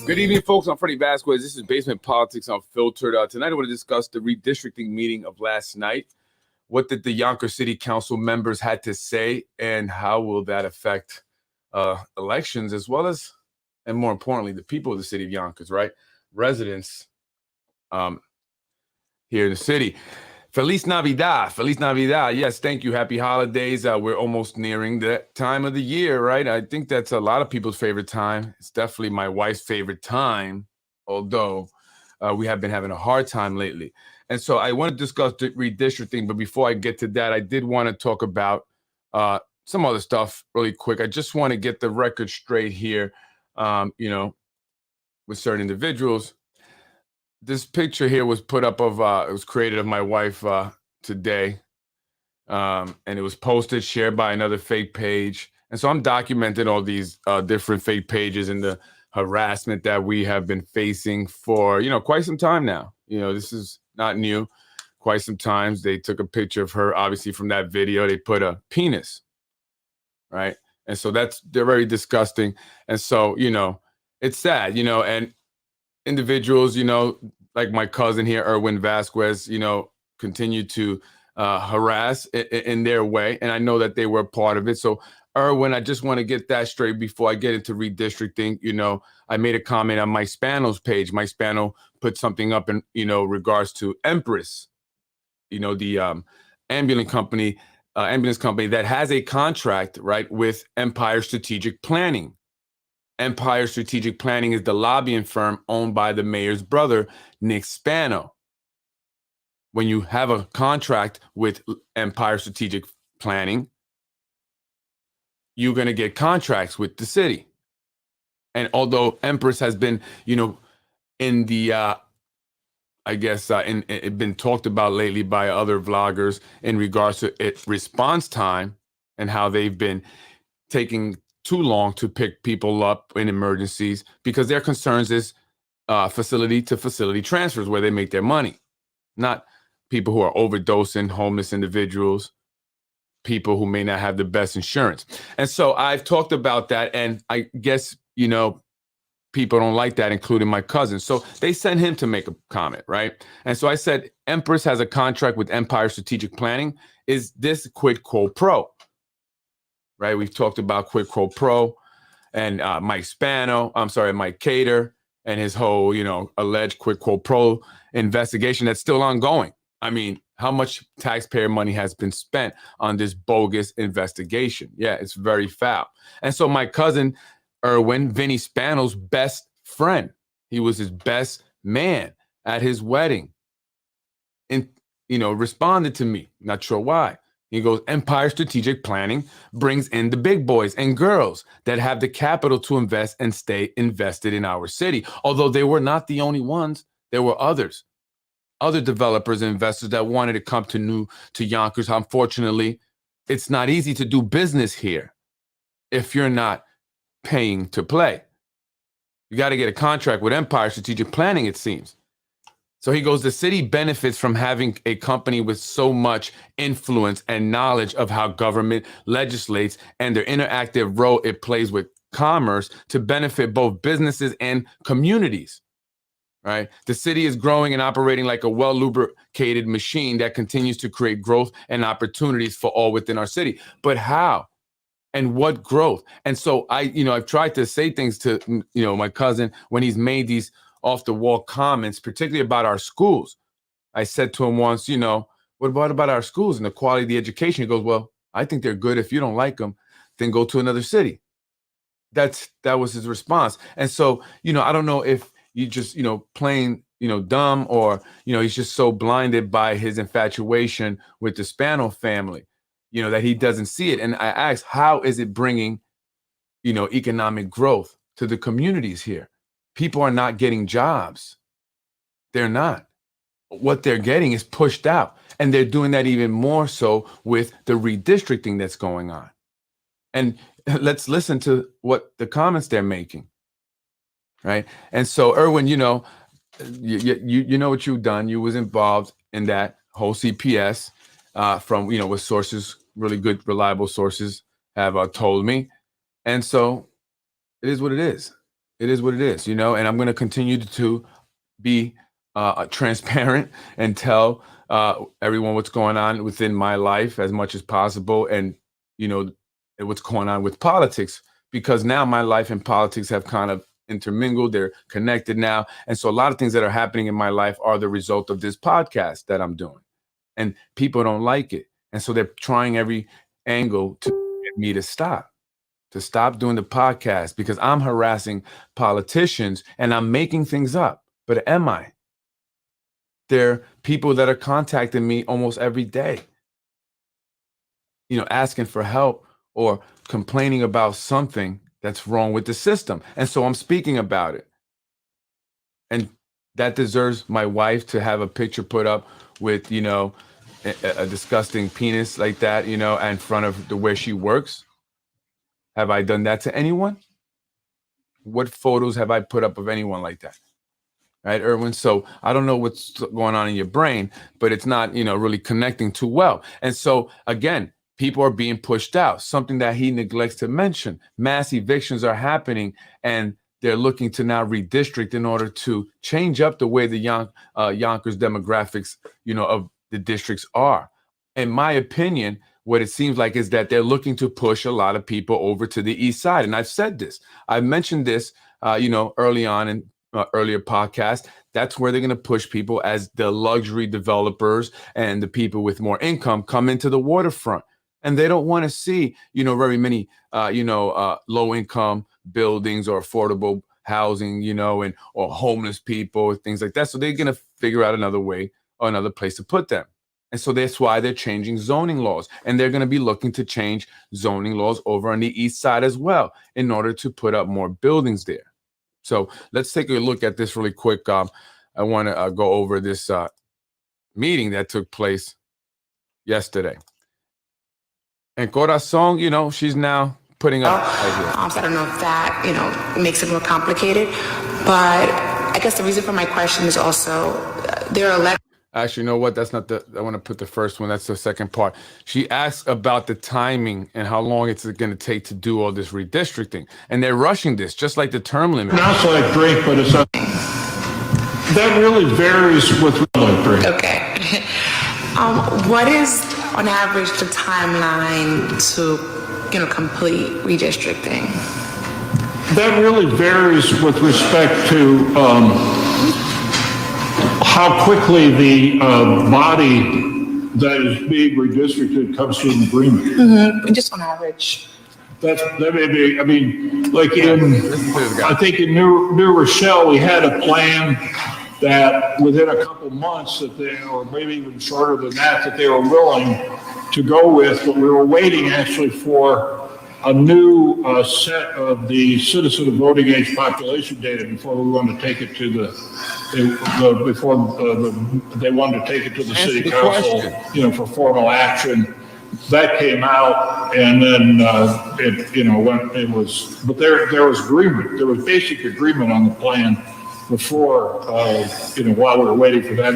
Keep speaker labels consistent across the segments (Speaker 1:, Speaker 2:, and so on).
Speaker 1: Good evening, folks. I'm Freddy Vazquez. This is Basement Politics Unfiltered. Tonight, I want to discuss the redistricting meeting of last night. What did the Yonkers City Council members had to say, and how will that affect elections, as well as, and more importantly, the people of the city of Yonkers, right? Residents here in the city. Feliz Navidad. Feliz Navidad. Yes, thank you. Happy holidays. We're almost nearing that time of the year, right? I think that's a lot of people's favorite time. It's definitely my wife's favorite time, although we have been having a hard time lately. And so I want to discuss the redistricting, but before I get to that, I did want to talk about some other stuff really quick. I just want to get the record straight here, with certain individuals. This picture here was put up of, it was created of my wife today. And it was posted, shared by another fake page. And so I'm documenting all these different fake pages and the harassment that we have been facing for, quite some time now. This is not new. Quite some times they took a picture of her, obviously from that video, they put a penis, right? And so they're very disgusting. And so, it's sad, and individuals, like my cousin here, Vazquez, continue to harass in their way. And I know that they were part of it. So, Erwin, I just want to get that straight before I get into redistricting. I made a comment on Mike Spano's page. Mike Spano put something up in, regards to Empress, the ambulance company that has a contract, right, with Empire Strategic Planning. Empire Strategic Planning is the lobbying firm owned by the mayor's brother, Nick Spano. When you have a contract with Empire Strategic Planning, you're going to get contracts with the city. And although Empress has been, in the, it been talked about lately by other vloggers in regards to its response time and how they've been taking too long to pick people up in emergencies, because their concerns is facility to facility transfers where they make their money, not people who are overdosing, homeless individuals, people who may not have the best insurance. And so I've talked about that, and I guess, people don't like that, including my cousin. So they sent him to make a comment, right? And so I said, Empress has a contract with Empire Strategic Planning. Is this quid quo pro? Right, we've talked about quid pro pro and Mike Cater and his whole, alleged quid pro pro investigation that's still ongoing. I mean, how much taxpayer money has been spent on this bogus investigation? Yeah, it's very foul. And so my cousin, Vinny Spano's best friend, he was his best man at his wedding, and, responded to me, not sure why. He goes, Empire Strategic Planning brings in the big boys and girls that have the capital to invest and stay invested in our city. Although they were not the only ones, there were others, other developers and investors that wanted to come to Yonkers. Unfortunately, it's not easy to do business here if you're not paying to play. You got to get a contract with Empire Strategic Planning, it seems. So he goes, the city benefits from having a company with so much influence and knowledge of how government legislates and their interactive role it plays with commerce to benefit both businesses and communities, right? The city is growing and operating like a well-lubricated machine that continues to create growth and opportunities for all within our city. But how? And what growth? And so I've tried to say things to, my cousin when he's made these off the wall comments, particularly about our schools. I said to him once, what about our schools and the quality of the education? He goes, well, I think they're good. If you don't like them, then go to another city. That was his response. And so, I don't know if you just, plain, dumb, or, he's just so blinded by his infatuation with the Spano family. that he doesn't see it. And I asked, how is it bringing, economic growth to the communities here? People are not getting jobs. They're not. What they're getting is pushed out. And they're doing that even more so with the redistricting that's going on. And let's listen to what the comments they're making. Right. And so, Erwin, you know what you've done. You was involved in that whole CPS from, with sources, really good, reliable sources have told me. And so it is what it is. It is what it is, and I'm going to continue to be transparent and tell everyone what's going on within my life as much as possible. And, what's going on with politics, because now my life and politics have kind of intermingled. They're connected now. And so a lot of things that are happening in my life are the result of this podcast that I'm doing. And people don't like it. And so they're trying every angle to get me to stop doing the podcast, because I'm harassing politicians and I'm making things up. But am I? There are people that are contacting me almost every day, asking for help or complaining about something that's wrong with the system. And so I'm speaking about it. And that deserves my wife to have a picture put up with, a disgusting penis like that, in front of where she works. Have I done that to anyone? What photos have I put up of anyone like that? Right, Erwin? So I don't know what's going on in your brain, but it's not, really connecting too well. And so, again, people are being pushed out, something that he neglects to mention. Mass evictions are happening, and they're looking to now redistrict in order to change up the way the Yonkers demographics, of the districts are. In my opinion, what it seems like is that they're looking to push a lot of people over to the east side. And I've said this. I've mentioned this, early on in earlier podcast. That's where they're going to push people as the luxury developers and the people with more income come into the waterfront. And they don't want to see, very many, low income buildings or affordable housing, and or homeless people, things like that. So they're going to figure out another way or another place to put them. And so that's why they're changing zoning laws. And they're going to be looking to change zoning laws over on the east side as well in order to put up more buildings there. So let's take a look at this really quick. I want to go over this meeting that took place yesterday. And Corazon, she's now putting up.
Speaker 2: So I don't know if that, makes it more complicated. But I guess the reason for my question is also there are elections.
Speaker 1: Actually, you know what? That's not I want to put the first one. That's the second part. She asked about the timing and how long it's going to take to do all this redistricting. And they're rushing this, just like the term limit.
Speaker 3: Not like drink, but it's that really varies with like drink.
Speaker 2: Okay. What is, on average, the timeline to, complete redistricting?
Speaker 3: That really varies with respect to how quickly the body that is being redistricted comes to an agreement.
Speaker 2: Mm-hmm. Just on average.
Speaker 3: That may be, like I think in New Rochelle, we had a plan that within a couple months or maybe even shorter than that they were willing to go with, but we were waiting actually for a new set of the citizen and voting age population data before we wanted to take it to they wanted to take it to the city council, for formal action. That came out, and then but there was agreement. There was basic agreement on the plan before, while we were waiting for that.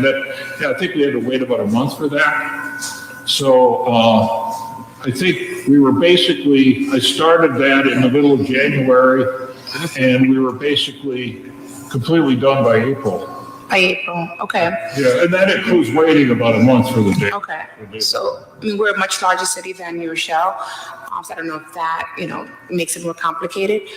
Speaker 3: I think we had to wait about a month for that. So I think we were I started that in the middle of January, and we were basically completely done by April.
Speaker 2: By April, okay.
Speaker 3: Yeah, and that includes waiting about a month for the date.
Speaker 2: Okay, so we're a much larger city than New Rochelle. So I don't know if that, makes it more complicated.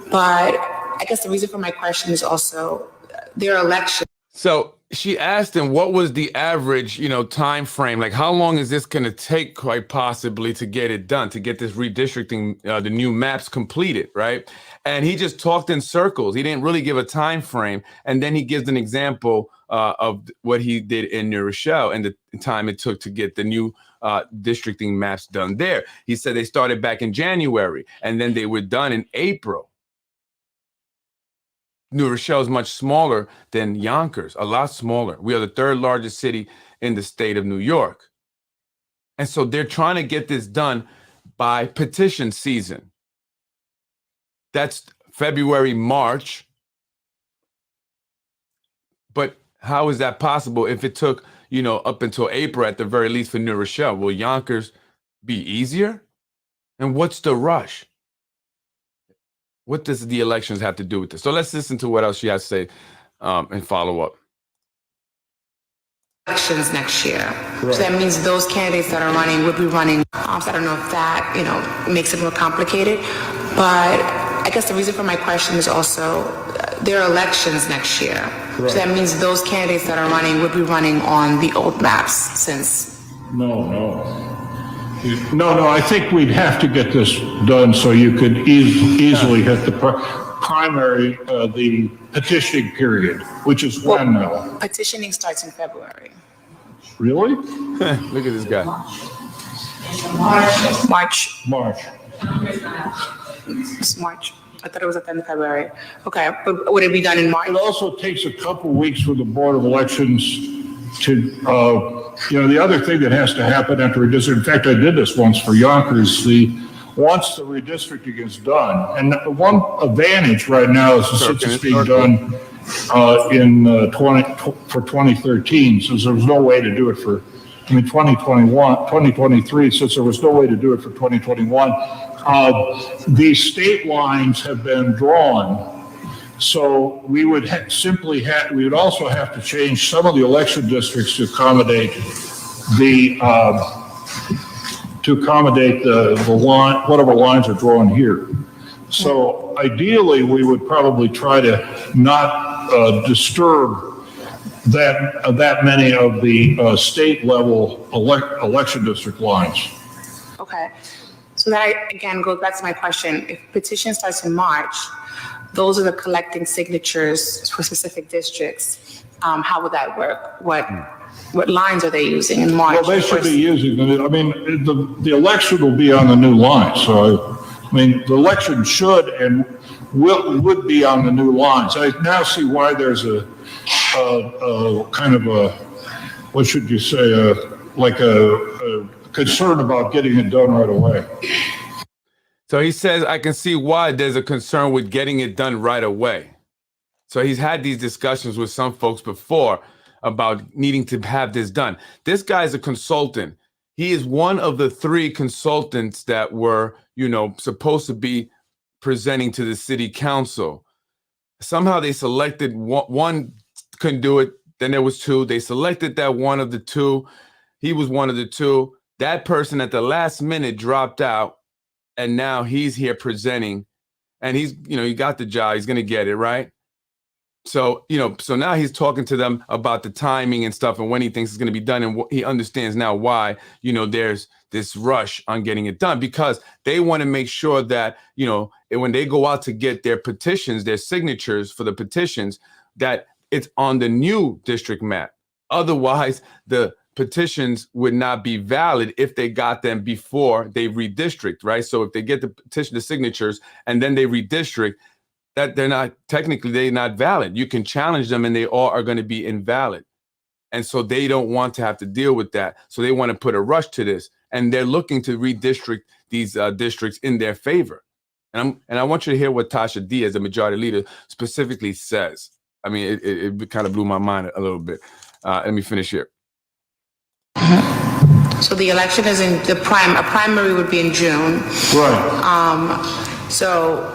Speaker 2: But I guess the reason for my question is also there are elections.
Speaker 1: So she asked him, what was the average, time frame? Like, how long is this going to take, quite possibly, to get it done, to get this redistricting, the new maps completed, right? And he just talked in circles. He didn't really give a time frame. And then he gives an example of what he did in New Rochelle and the time it took to get the new districting maps done there. He said they started back in January and then they were done in April. New Rochelle is much smaller than Yonkers, a lot smaller. We are the third largest city in the state of New York. And so they're trying to get this done by petition season. That's February, March. But how is that possible if it took, up until April at the very least for New Rochelle? Will Yonkers be easier? And what's the rush? What does the elections have to do with this? So let's listen to what else she has to say and follow up.
Speaker 2: Elections next year. Right. So that means those candidates that are running would be running. So I don't know if that, makes it more complicated. But I guess the reason for my question is also there are elections next year. Right. So that means those candidates that are running would be running on the old maps since.
Speaker 3: No, I think we'd have to get this done so you could easily hit the primary, the petitioning period, which is when now?
Speaker 2: Petitioning starts in February.
Speaker 3: Really?
Speaker 1: Look at this guy.
Speaker 2: March. It's March. I thought it was at the end of February. Okay, but would it be done in March?
Speaker 3: It also takes a couple weeks for the Board of Elections to, the other thing that has to happen after redistricting, in fact, I did this once for Yonkers, once the redistricting is done, and one advantage right now is since it's being done for 2013, since there was no way to do it for 2023, since there was no way to do it for 2021. These state lines have been drawn, so we would we would also have to change some of the election districts to accommodate the line, whatever lines are drawn here. So ideally, we would probably try to not disturb that many of the state level election district lines.
Speaker 2: Okay. So that again goes back to my question. If petition starts in March, those are the collecting signatures for specific districts. How would that work? What lines are they using in March?
Speaker 3: Well, they should be using, the election will be on the new line. So, the election should and would be on the new lines. I now see why there's a kind of a, what should you say, a concern about getting it done right away.
Speaker 1: So he says, I can see why there's a concern with getting it done right away. So he's had these discussions with some folks before about needing to have this done. This guy is a consultant. He is one of the 3 consultants that were, supposed to be presenting to the city council. Somehow they selected one couldn't do it. Then there was 2. They selected that one of the 2. He was one of the 2. That person at the last minute dropped out, and now he's here presenting, and he's, he got the job. He's going to get it, right? So, so now he's talking to them about the timing and stuff and when he thinks it's going to be done. And he understands now why, there's this rush on getting it done, because they want to make sure that, when they go out to get their petitions, their signatures for the petitions, that it's on the new district map. Otherwise, the petitions would not be valid if they got them before they redistrict, right? So if they get the petition, the signatures, and then they redistrict, that they're not valid. You can challenge them and they all are going to be invalid. And so they don't want to have to deal with that. So they want to put a rush to this, and they're looking to redistrict these districts in their favor. And I want you to hear what Tasha Diaz, the majority leader, specifically says. It kind of blew my mind a little bit. Let me finish here.
Speaker 2: So the election is in a primary would be in June.
Speaker 3: Right.
Speaker 2: So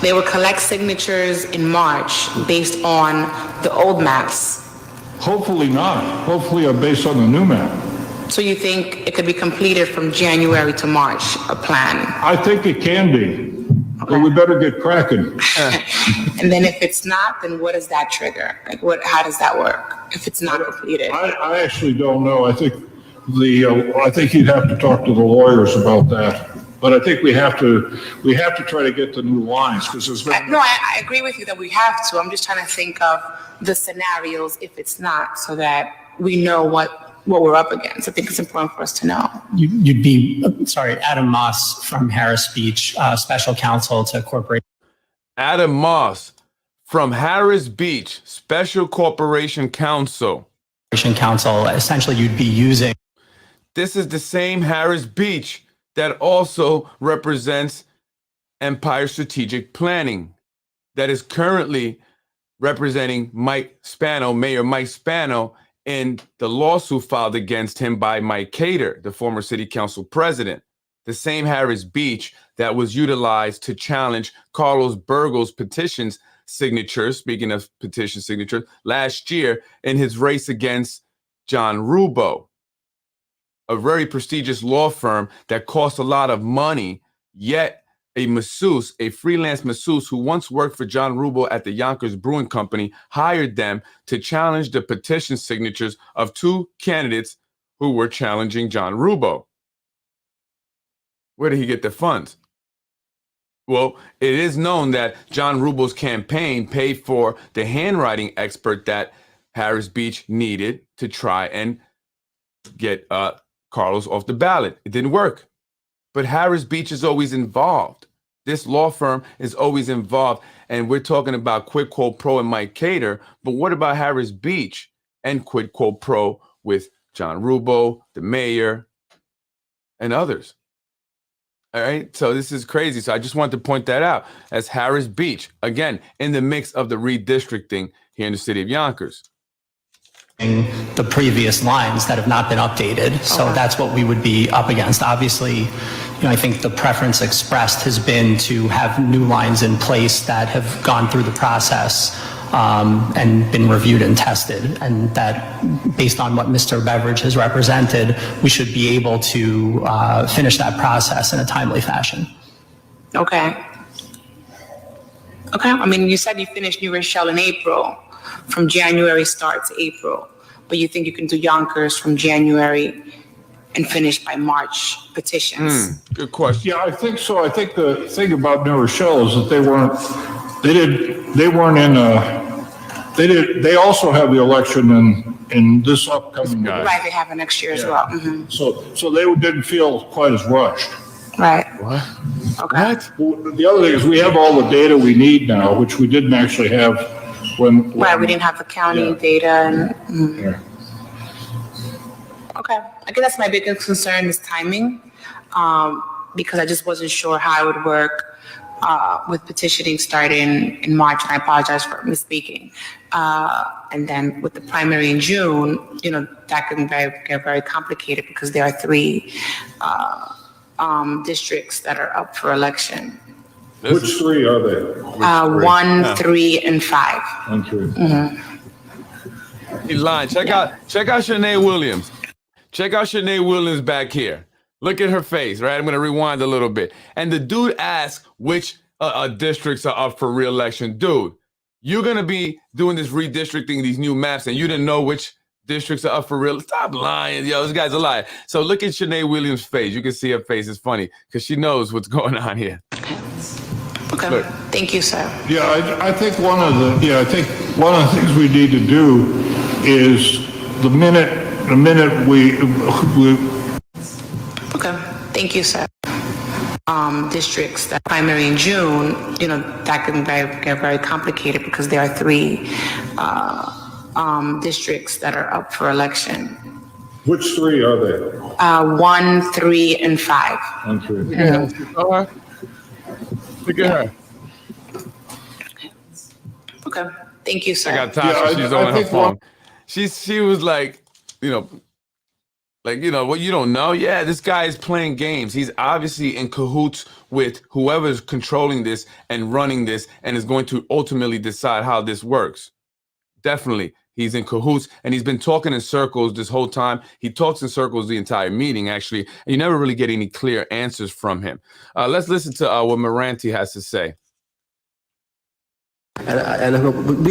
Speaker 2: they will collect signatures in March based on the old maps.
Speaker 3: Hopefully not. Hopefully based on the new map.
Speaker 2: So you think it could be completed from January to March, a plan?
Speaker 3: I think it can be.
Speaker 2: Okay.
Speaker 3: But we better get cracking.
Speaker 2: And then if it's not, then what does that trigger? How does that work if it's not completed?
Speaker 3: I actually don't know. I think you'd have to talk to the lawyers about that. But I think we have to try to get the new lines, because there's been.
Speaker 2: No, I agree with you that we have to. I'm just trying to think of the scenarios if it's not, so that we know what what we're up against. I think it's important for us to know.
Speaker 4: You'd be, sorry, Adam Moss from Harris Beach, special counsel to corporate.
Speaker 1: Adam Moss from Harris Beach, Special Corporation Counsel.
Speaker 4: Essentially, you'd be using.
Speaker 1: This is the same Harris Beach that also represents Empire Strategic Planning, that is currently representing Mike Spano, Mayor Mike Spano, in the lawsuit filed against him by Mike Cater, the former city council president. The same Harris Beach that was utilized to challenge Carlos Burgo's petitions signatures, speaking of petition signatures, last year in his race against John Rubo, a very prestigious law firm that cost a lot of money, yet a masseuse, a freelance masseuse who once worked for John Rubo at the Yonkers Brewing Company, hired them to challenge the petition signatures of two candidates who were challenging John Rubo. Where did he get the funds? Well, it is known that John Rubo's campaign paid for the handwriting expert that Harris Beach needed to try and get Carlos off the ballot. It didn't work. But Harris Beach is always involved. This law firm is always involved. And we're talking about quid quo pro and Mike Cater. But what about Harris Beach and quid quo pro with John Rubo, the mayor, and others? All right. So this is crazy. So I just wanted to point that out as Harris Beach, again, in the mix of the redistricting here in the city of Yonkers.
Speaker 4: The previous lines that have not been updated. So that's what we would be up against. Obviously, I think the preference expressed has been to have new lines in place that have gone through the process and been reviewed and tested. And that, based on what Mr. Beveridge has represented, we should be able to finish that process in a timely fashion.
Speaker 2: Okay. I mean, you said you finished New Rochelle in April. From January start to April, but you think you can do Yonkers from January and finish by March petitions?
Speaker 1: Good question.
Speaker 3: Yeah, I think so. I think the thing about New Rochelle is that they also have the election in this upcoming year.
Speaker 2: Right, they have it next year as well. Mm-hmm.
Speaker 3: So they didn't feel quite as rushed.
Speaker 2: Right.
Speaker 1: What?
Speaker 2: Okay.
Speaker 1: What?
Speaker 3: The other thing is we have all the data we need now, which we didn't actually have when
Speaker 2: Right, we didn't have the county data and.
Speaker 3: Yeah.
Speaker 2: Okay, I guess that's my biggest concern is timing, because I just wasn't sure how it would work with petitioning starting in March, and I apologize for misspeaking. And then with the primary in June, that can get very complicated because there are three districts that are up for election.
Speaker 3: Which three are they?
Speaker 2: 1, 3, and 5.
Speaker 3: 1, 3.
Speaker 2: Mm-hmm.
Speaker 1: He's lying. Check out Shanae Williams. Check out Shanae Williams back here. Look at her face, right? I'm going to rewind a little bit. And the dude asked which districts are up for re-election. Dude, you're going to be doing this redistricting, these new maps, and you didn't know which districts are up for real. Stop lying. Yo, this guy's a liar. So look at Shanae Williams' face. You can see her face. It's funny because she knows what's going on here.
Speaker 2: Okay,
Speaker 1: Look.
Speaker 2: Thank you, sir.
Speaker 3: Yeah, I think one of the things we need to do is the minute we
Speaker 2: Okay, thank you, sir. Districts that primary in June, that can get very complicated because there are three districts that are up for election.
Speaker 3: Which three are they?
Speaker 2: 1, 3, and 5.
Speaker 3: 1, 3.
Speaker 1: Mm-hmm. Look at her.
Speaker 2: Okay, thank you, sir.
Speaker 1: I got Tasha. She's on her phone. She was like, what you don't know? Yeah, this guy is playing games. He's obviously in cahoots with whoever's controlling this and running this and is going to ultimately decide how this works. Definitely. He's in cahoots, and he's been talking in circles this whole time. He talks in circles the entire meeting, actually, and you never really get any clear answers from him. Let's listen to what Moranti has to say.
Speaker 5: And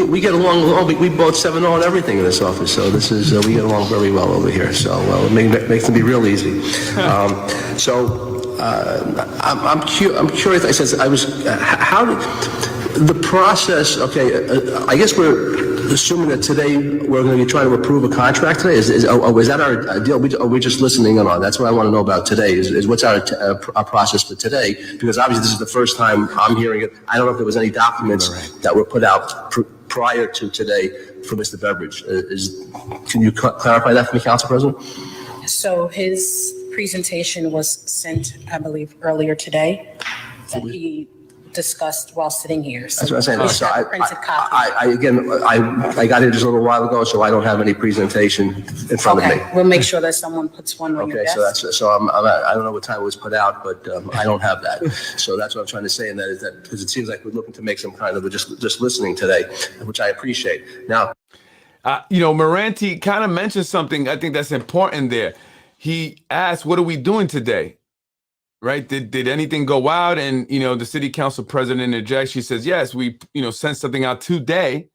Speaker 5: we get along. We vote 7-0 on everything in this office, so this is we get along very well over here. So it makes them be real easy. I'm curious. I was how did the process? Okay, I guess we're assuming that today we're going to be trying to approve a contract today, is that our deal? Are we just listening in on? That's what I want to know about today, is what's our process for today? Because obviously this is the first time I'm hearing it. I don't know if there was any documents that were put out prior to today for Mr. Beveridge. Can you clarify that for me, Council President?
Speaker 6: So his presentation was sent, I believe, earlier today that he discussed while sitting here. So
Speaker 5: That's what I'm saying. So
Speaker 6: we have a printed copy.
Speaker 5: I got here just a little while ago, so I don't have any presentation in front of me.
Speaker 6: Okay, we'll make sure that someone puts one on your
Speaker 5: Okay,
Speaker 6: desk.
Speaker 5: so I don't know what time it was put out, but I don't have that. So that's what I'm trying to say, and that is that because it seems like we're looking to make some kind of just listening today, which I appreciate. Now,
Speaker 1: Moranti kind of mentioned something I think that's important there. He asked, "What are we doing today?" Right? Did anything go out? And the city council president interjects. She says, "Yes, we sent something out today.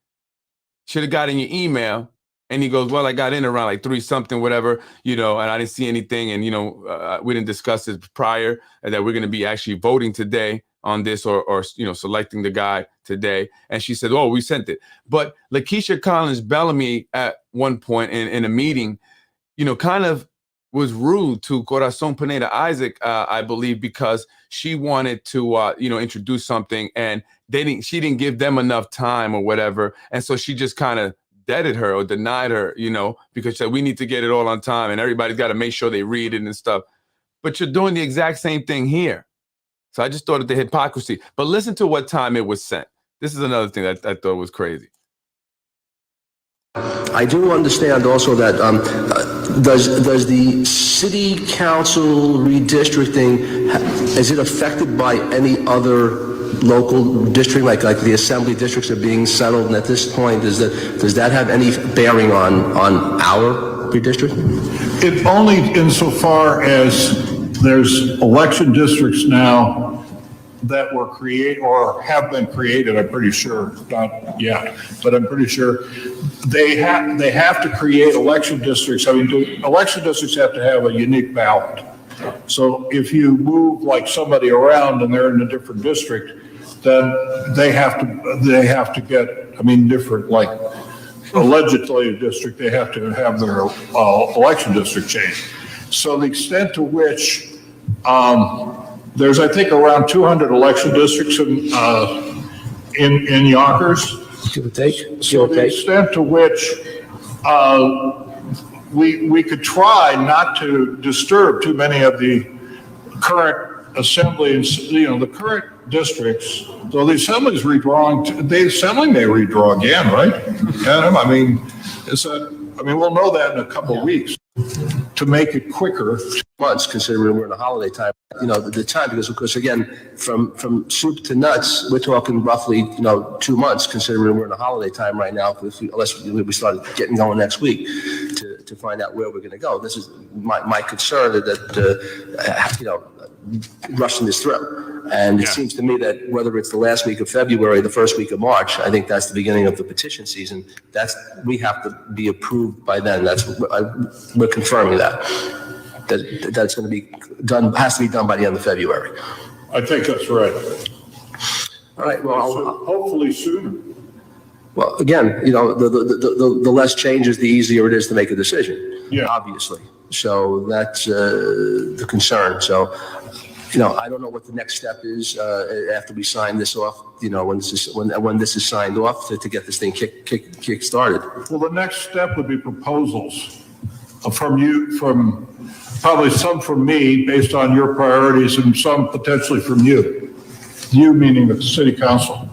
Speaker 1: Should have got in your email." And he goes, "Well, I got in around like 3 something, whatever, and I didn't see anything. And we didn't discuss it prior, and that we're going to be actually voting today on this, or selecting the guy today." And she said, "Oh, we sent it." But Lakeisha Collins Bellamy at one point in a meeting, kind of was rude to Corazon Pineda Isaac, I believe, because she wanted to, introduce something, and she didn't give them enough time or whatever, and so she just kind of deaded her or denied her, because she said we need to get it all on time, and everybody's got to make sure they read it and stuff. But you're doing the exact same thing here, so I just thought of the hypocrisy. But listen to what time it was sent. This is another thing that I thought was crazy.
Speaker 5: I do understand also that does the city council redistricting, is it affected by any other local district, like the assembly districts are being settled? And at this point, does that have any bearing on our redistricting?
Speaker 3: It only insofar as there's election districts now that were created or have been created, I'm pretty sure, not yet, but I'm pretty sure they have to create election districts. I mean, election districts have to have a unique ballot. So if you move like somebody around and they're in a different district, then they have to get, different, like a legislative district, they have to have their election district changed. So the extent to which there's, I think, around 200 election districts in Yonkers.
Speaker 5: Give or take.
Speaker 3: So the extent to which we could try not to disturb too many of the current assemblies, the current districts. So the assembly's redrawing. The assembly may redraw again, right? Adam, we'll know that in a couple of weeks. To make it quicker.
Speaker 5: Months, considering we're in the holiday time, the time, because again, from soup to nuts, we're talking roughly, 2 months, considering we're in the holiday time right now, unless we start getting going next week to find out where we're going to go. This is my concern that, rushing this through. And it seems to me that whether it's the last week of February, the first week of March, I think that's the beginning of the petition season. We have to be approved by then. We're confirming that's going to be done, has to be done by the end of February.
Speaker 3: I think that's right.
Speaker 5: All right, well,
Speaker 3: Hopefully sooner.
Speaker 5: well, again, the less changes, the easier it is to make a decision.
Speaker 3: Yeah.
Speaker 5: Obviously. So that's the concern. So, I don't know what the next step is after we sign this off. When this is signed off to get this thing kick started.
Speaker 3: Well, the next step would be proposals from you, from probably some from me based on your priorities, and some potentially from you. You meaning the city council.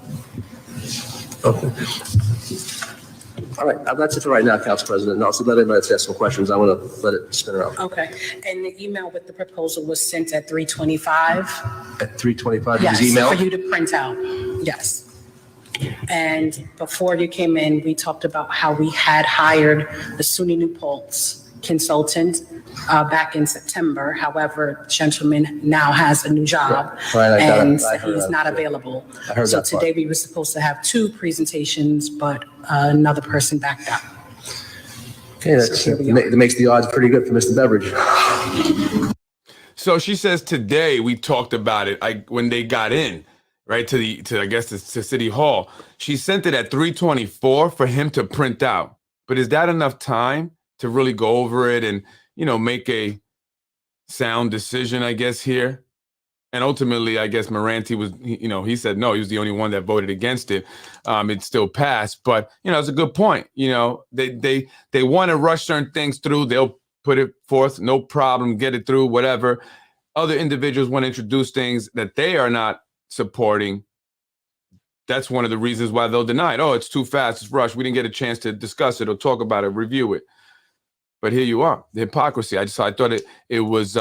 Speaker 5: Okay. All right, that's it for right now, Council President. And also let everybody else ask some questions. I want to let it spin around.
Speaker 6: Okay, and the email with the proposal was sent at 3:25?
Speaker 5: At 3:25,
Speaker 6: Yes,
Speaker 5: his email?
Speaker 6: for you to print out, yes. And before you came in, we talked about how we had hired the SUNY New Paltz consultant back in September. However, the gentleman now has a new job,
Speaker 5: Right,
Speaker 6: and
Speaker 5: I heard
Speaker 6: he's
Speaker 5: that,
Speaker 6: not
Speaker 5: too.
Speaker 6: available.
Speaker 5: I heard
Speaker 6: So
Speaker 5: that part.
Speaker 6: today we were supposed to have 2 presentations, but another person backed out.
Speaker 5: Okay, that makes the odds pretty good for Mr. Beveridge.
Speaker 1: So she says today we talked about it when they got in, right, to I guess to City Hall. She sent it at 3:24 for him to print out. But is that enough time to really go over it and, make a sound decision, I guess, here? And ultimately, I guess Moranti was, he said no, he was the only one that voted against it. It still passed, but it's a good point. They want to rush certain things through. They'll put it forth, no problem, get it through, whatever. Other individuals want to introduce things that they are not supporting. That's one of the reasons why they'll deny it. Oh, it's too fast, it's rushed. We didn't get a chance to discuss it or talk about it, review it. But here you are, the hypocrisy. I thought it was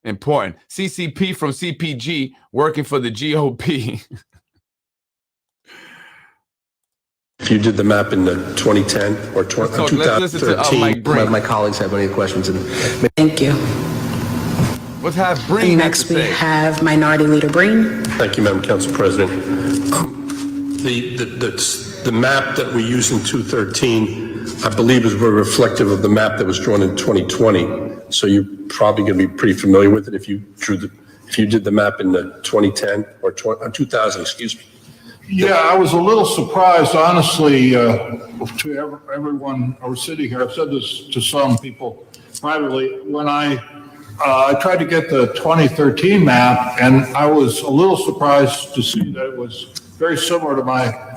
Speaker 1: important. CCP from CPG working for the GOP.
Speaker 5: If you did the map in the 2010 or 2013,
Speaker 1: let's listen to Mike Brink.
Speaker 5: my colleagues have any questions.
Speaker 2: Thank you.
Speaker 1: Let's have Breen.
Speaker 2: Next, we have Minority Leader Breen.
Speaker 5: Thank you, Madam Council President. The map that we used in 2013, I believe, is very reflective of the map that was drawn in 2020. So you're probably going to be pretty familiar with it if you did the map in the 2010 or 2000, excuse me.
Speaker 3: Yeah, I was a little surprised, honestly, to everyone who was sitting here. I've said this to some people privately. When I tried to get the 2013 map, and I was a little surprised to see that it was very similar to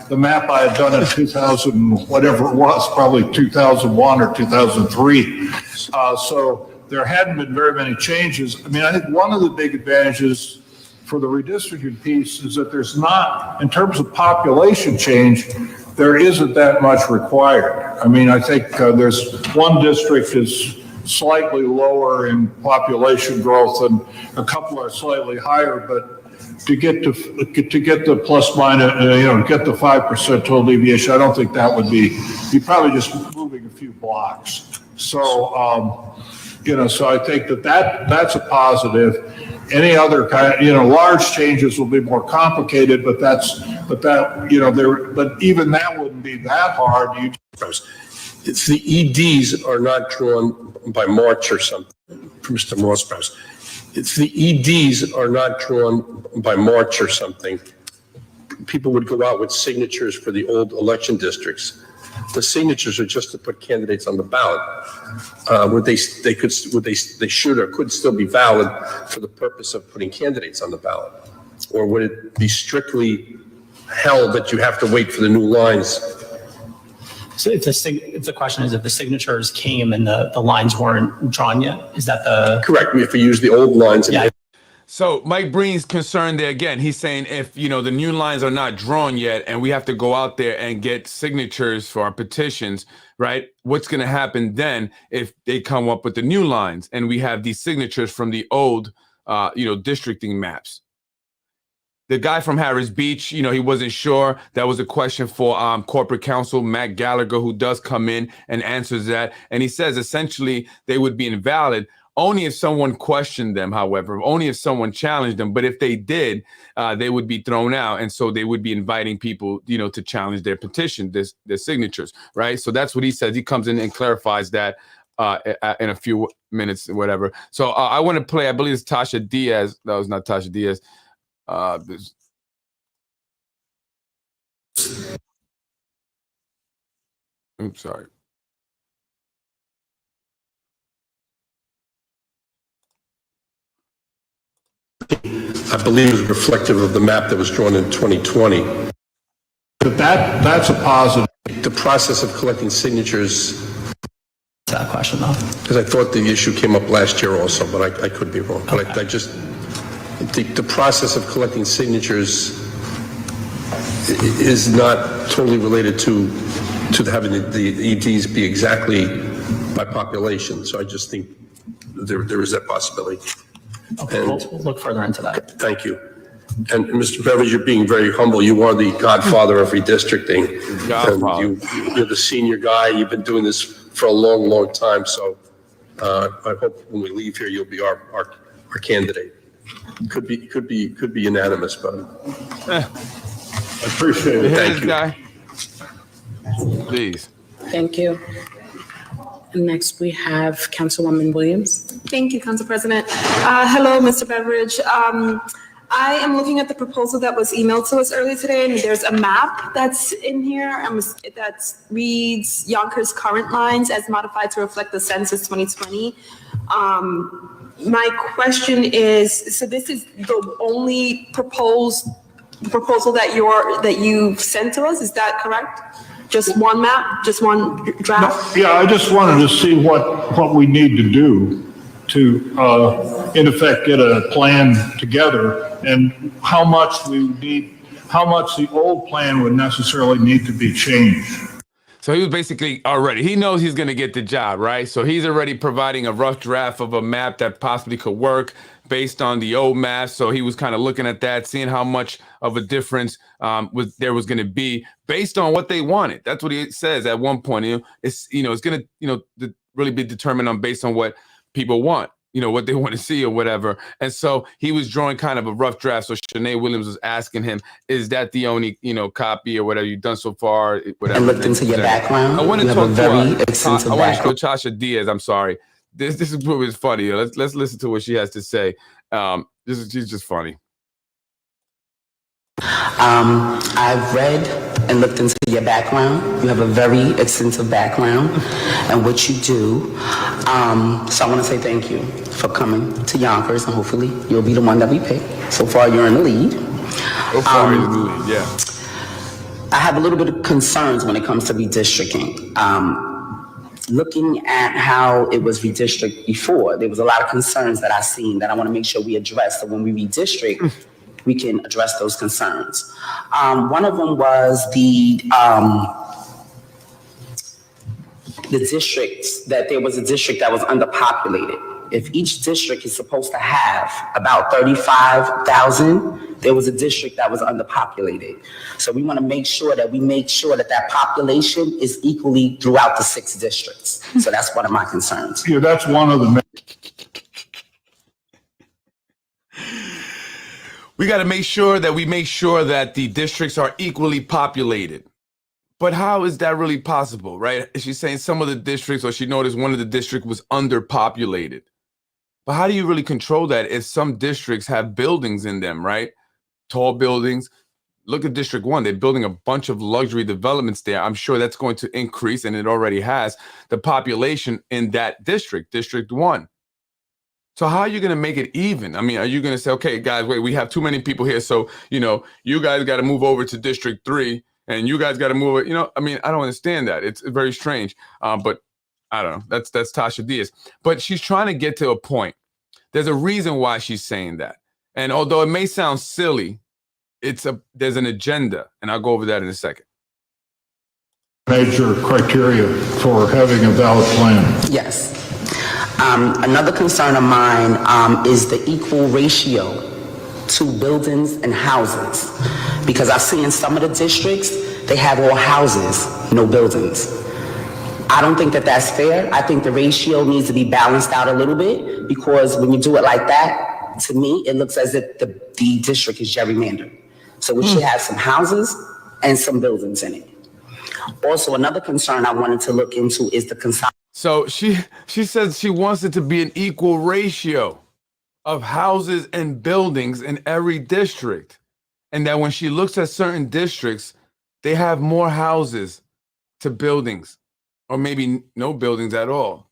Speaker 3: the map I had done in 2000, whatever it was, probably 2001 or 2003. So there hadn't been very many changes. I mean, I think one of the big advantages for the redistricting piece is that there's not, in terms of population change, there isn't that much required. I mean, I think there's one district is slightly lower in population growth and a couple are slightly higher, but to get the plus minus, get the 5% total deviation, I don't think that would be, you're probably just moving a few blocks. So, so I think that's a positive. Any other kind, large changes will be more complicated, but even that wouldn't be that hard.
Speaker 5: If the EDs are not drawn by March or something, Mr. Mossbaus, if the EDs are not drawn by March or something, people would go out with signatures for the old election districts. The signatures are just to put candidates on the ballot. They should or could still be valid for the purpose of putting candidates on the ballot? Or would it be strictly held that you have to wait for the new lines?
Speaker 4: So if the question is if the signatures came and the lines weren't drawn yet, is that the...
Speaker 5: Correct. If we use the old lines.
Speaker 4: Yeah.
Speaker 1: So Mike Breen's concerned there again. He's saying if, the new lines are not drawn yet and we have to go out there and get signatures for our petitions, right? What's going to happen then if they come up with the new lines and we have these signatures from the old, districting maps? The guy from Harris Beach, he wasn't sure. That was a question for corporate counsel Matt Gallagher, who does come in and answers that. And he says essentially they would be invalid only if someone questioned them, however, only if someone challenged them. But if they did, they would be thrown out. And so they would be inviting people, to challenge their petition, their signatures, right? So that's what he says. He comes in and clarifies that in a few minutes or whatever. So I want to play, I believe it's Tasha Diaz. No, it's not Tasha Diaz. Oops, sorry.
Speaker 5: I believe is reflective of the map that was drawn in 2020.
Speaker 3: But that's a positive.
Speaker 5: The process of collecting signatures.
Speaker 4: That question though.
Speaker 5: Because I thought the issue came up last year also, but I could be wrong.
Speaker 4: Okay.
Speaker 5: But I just, the process of collecting signatures is not totally related to having the EDs be exactly by population. So I just think there is that possibility.
Speaker 4: Okay, we'll look further into that.
Speaker 5: Thank you. And Mr. Beveridge, you're being very humble. You are the godfather of redistricting. You're the senior guy. You've been doing this for a long, long time. So I hope when we leave here, you'll be our candidate. Could be unanimous, but
Speaker 3: I appreciate it.
Speaker 5: Thank you.
Speaker 1: Guy. Please.
Speaker 6: Thank you. And next we have Councilwoman Williams.
Speaker 7: Thank you, Council President. Hello, Mr. Beveridge. I am looking at the proposal that was emailed to us earlier today, and there's a map that's in here that reads Yonkers' current lines as modified to reflect the census 2020. My question is, so this is the only proposal that you've sent to us, is that correct? Just one map, just one draft?
Speaker 3: Yeah, I just wanted to see what we need to do to, in effect, get a plan together and how much the old plan would necessarily need to be changed.
Speaker 1: So he was basically he knows he's going to get the job, right? So he's already providing a rough draft of a map that possibly could work based on the old map. So he was kind of looking at that, seeing how much of a difference there was going to be based on what they wanted. That's what he says at one point. It's going to really be determined on based on what people want, what they want to see or whatever. And so he was drawing kind of a rough draft. So Shanae Williams was asking him, is that the only, copy or whatever you've done so far? Whatever.
Speaker 8: And looked into your background.
Speaker 1: I want to
Speaker 8: you
Speaker 1: talk
Speaker 8: have a very extensive
Speaker 1: I want to show
Speaker 8: background.
Speaker 1: Tasha Diaz. I'm sorry. This is what was funny. Let's listen to what she has to say. She's just funny.
Speaker 8: I've read and looked into your background. You have a very extensive background and what you do. So I want to say thank you for coming to Yonkers, and hopefully you'll be the one that we pick. So far, you're in the lead.
Speaker 1: So far, you're in the lead, yeah.
Speaker 8: I have a little bit of concerns when it comes to redistricting. Looking at how it was redistricted before, there was a lot of concerns that I seen that I want to make sure we address. So when we redistrict, we can address those concerns. One of them was the districts, that there was a district that was underpopulated. If each district is supposed to have about 35,000, there was a district that was underpopulated. So we want to make sure that population is equally throughout the 6 districts. So that's one of my concerns.
Speaker 3: Yeah, that's one of the.
Speaker 1: We got to make sure that the districts are equally populated. But how is that really possible, right? She's saying some of the districts, or she noticed one of the districts was underpopulated. But how do you really control that if some districts have buildings in them, right? Tall buildings. Look at District 1. They're building a bunch of luxury developments there. I'm sure that's going to increase, and it already has, the population in that district, District 1. So how are you going to make it even? I mean, are you going to say, okay, guys, wait, we have too many people here, so, you guys got to move over to District 3, and you guys got to move it. I don't understand that. It's very strange. But I don't know. That's Tasha Diaz. But she's trying to get to a point. There's a reason why she's saying that. And although it may sound silly, there's an agenda, and I'll go over that in a second.
Speaker 3: Major criteria for having a valid plan.
Speaker 8: Yes. Another concern of mine is the equal ratio to buildings and houses. Because I see in some of the districts, they have all houses, no buildings. I don't think that that's fair. I think the ratio needs to be balanced out a little bit, because when you do it like that, to me, it looks as if the district is gerrymandered. So we should have some houses and some buildings in it. Also, another concern I wanted to look into is the consolidation.
Speaker 1: So she says she wants it to be an equal ratio of houses and buildings in every district. And that when she looks at certain districts, they have more houses to buildings, or maybe no buildings at all.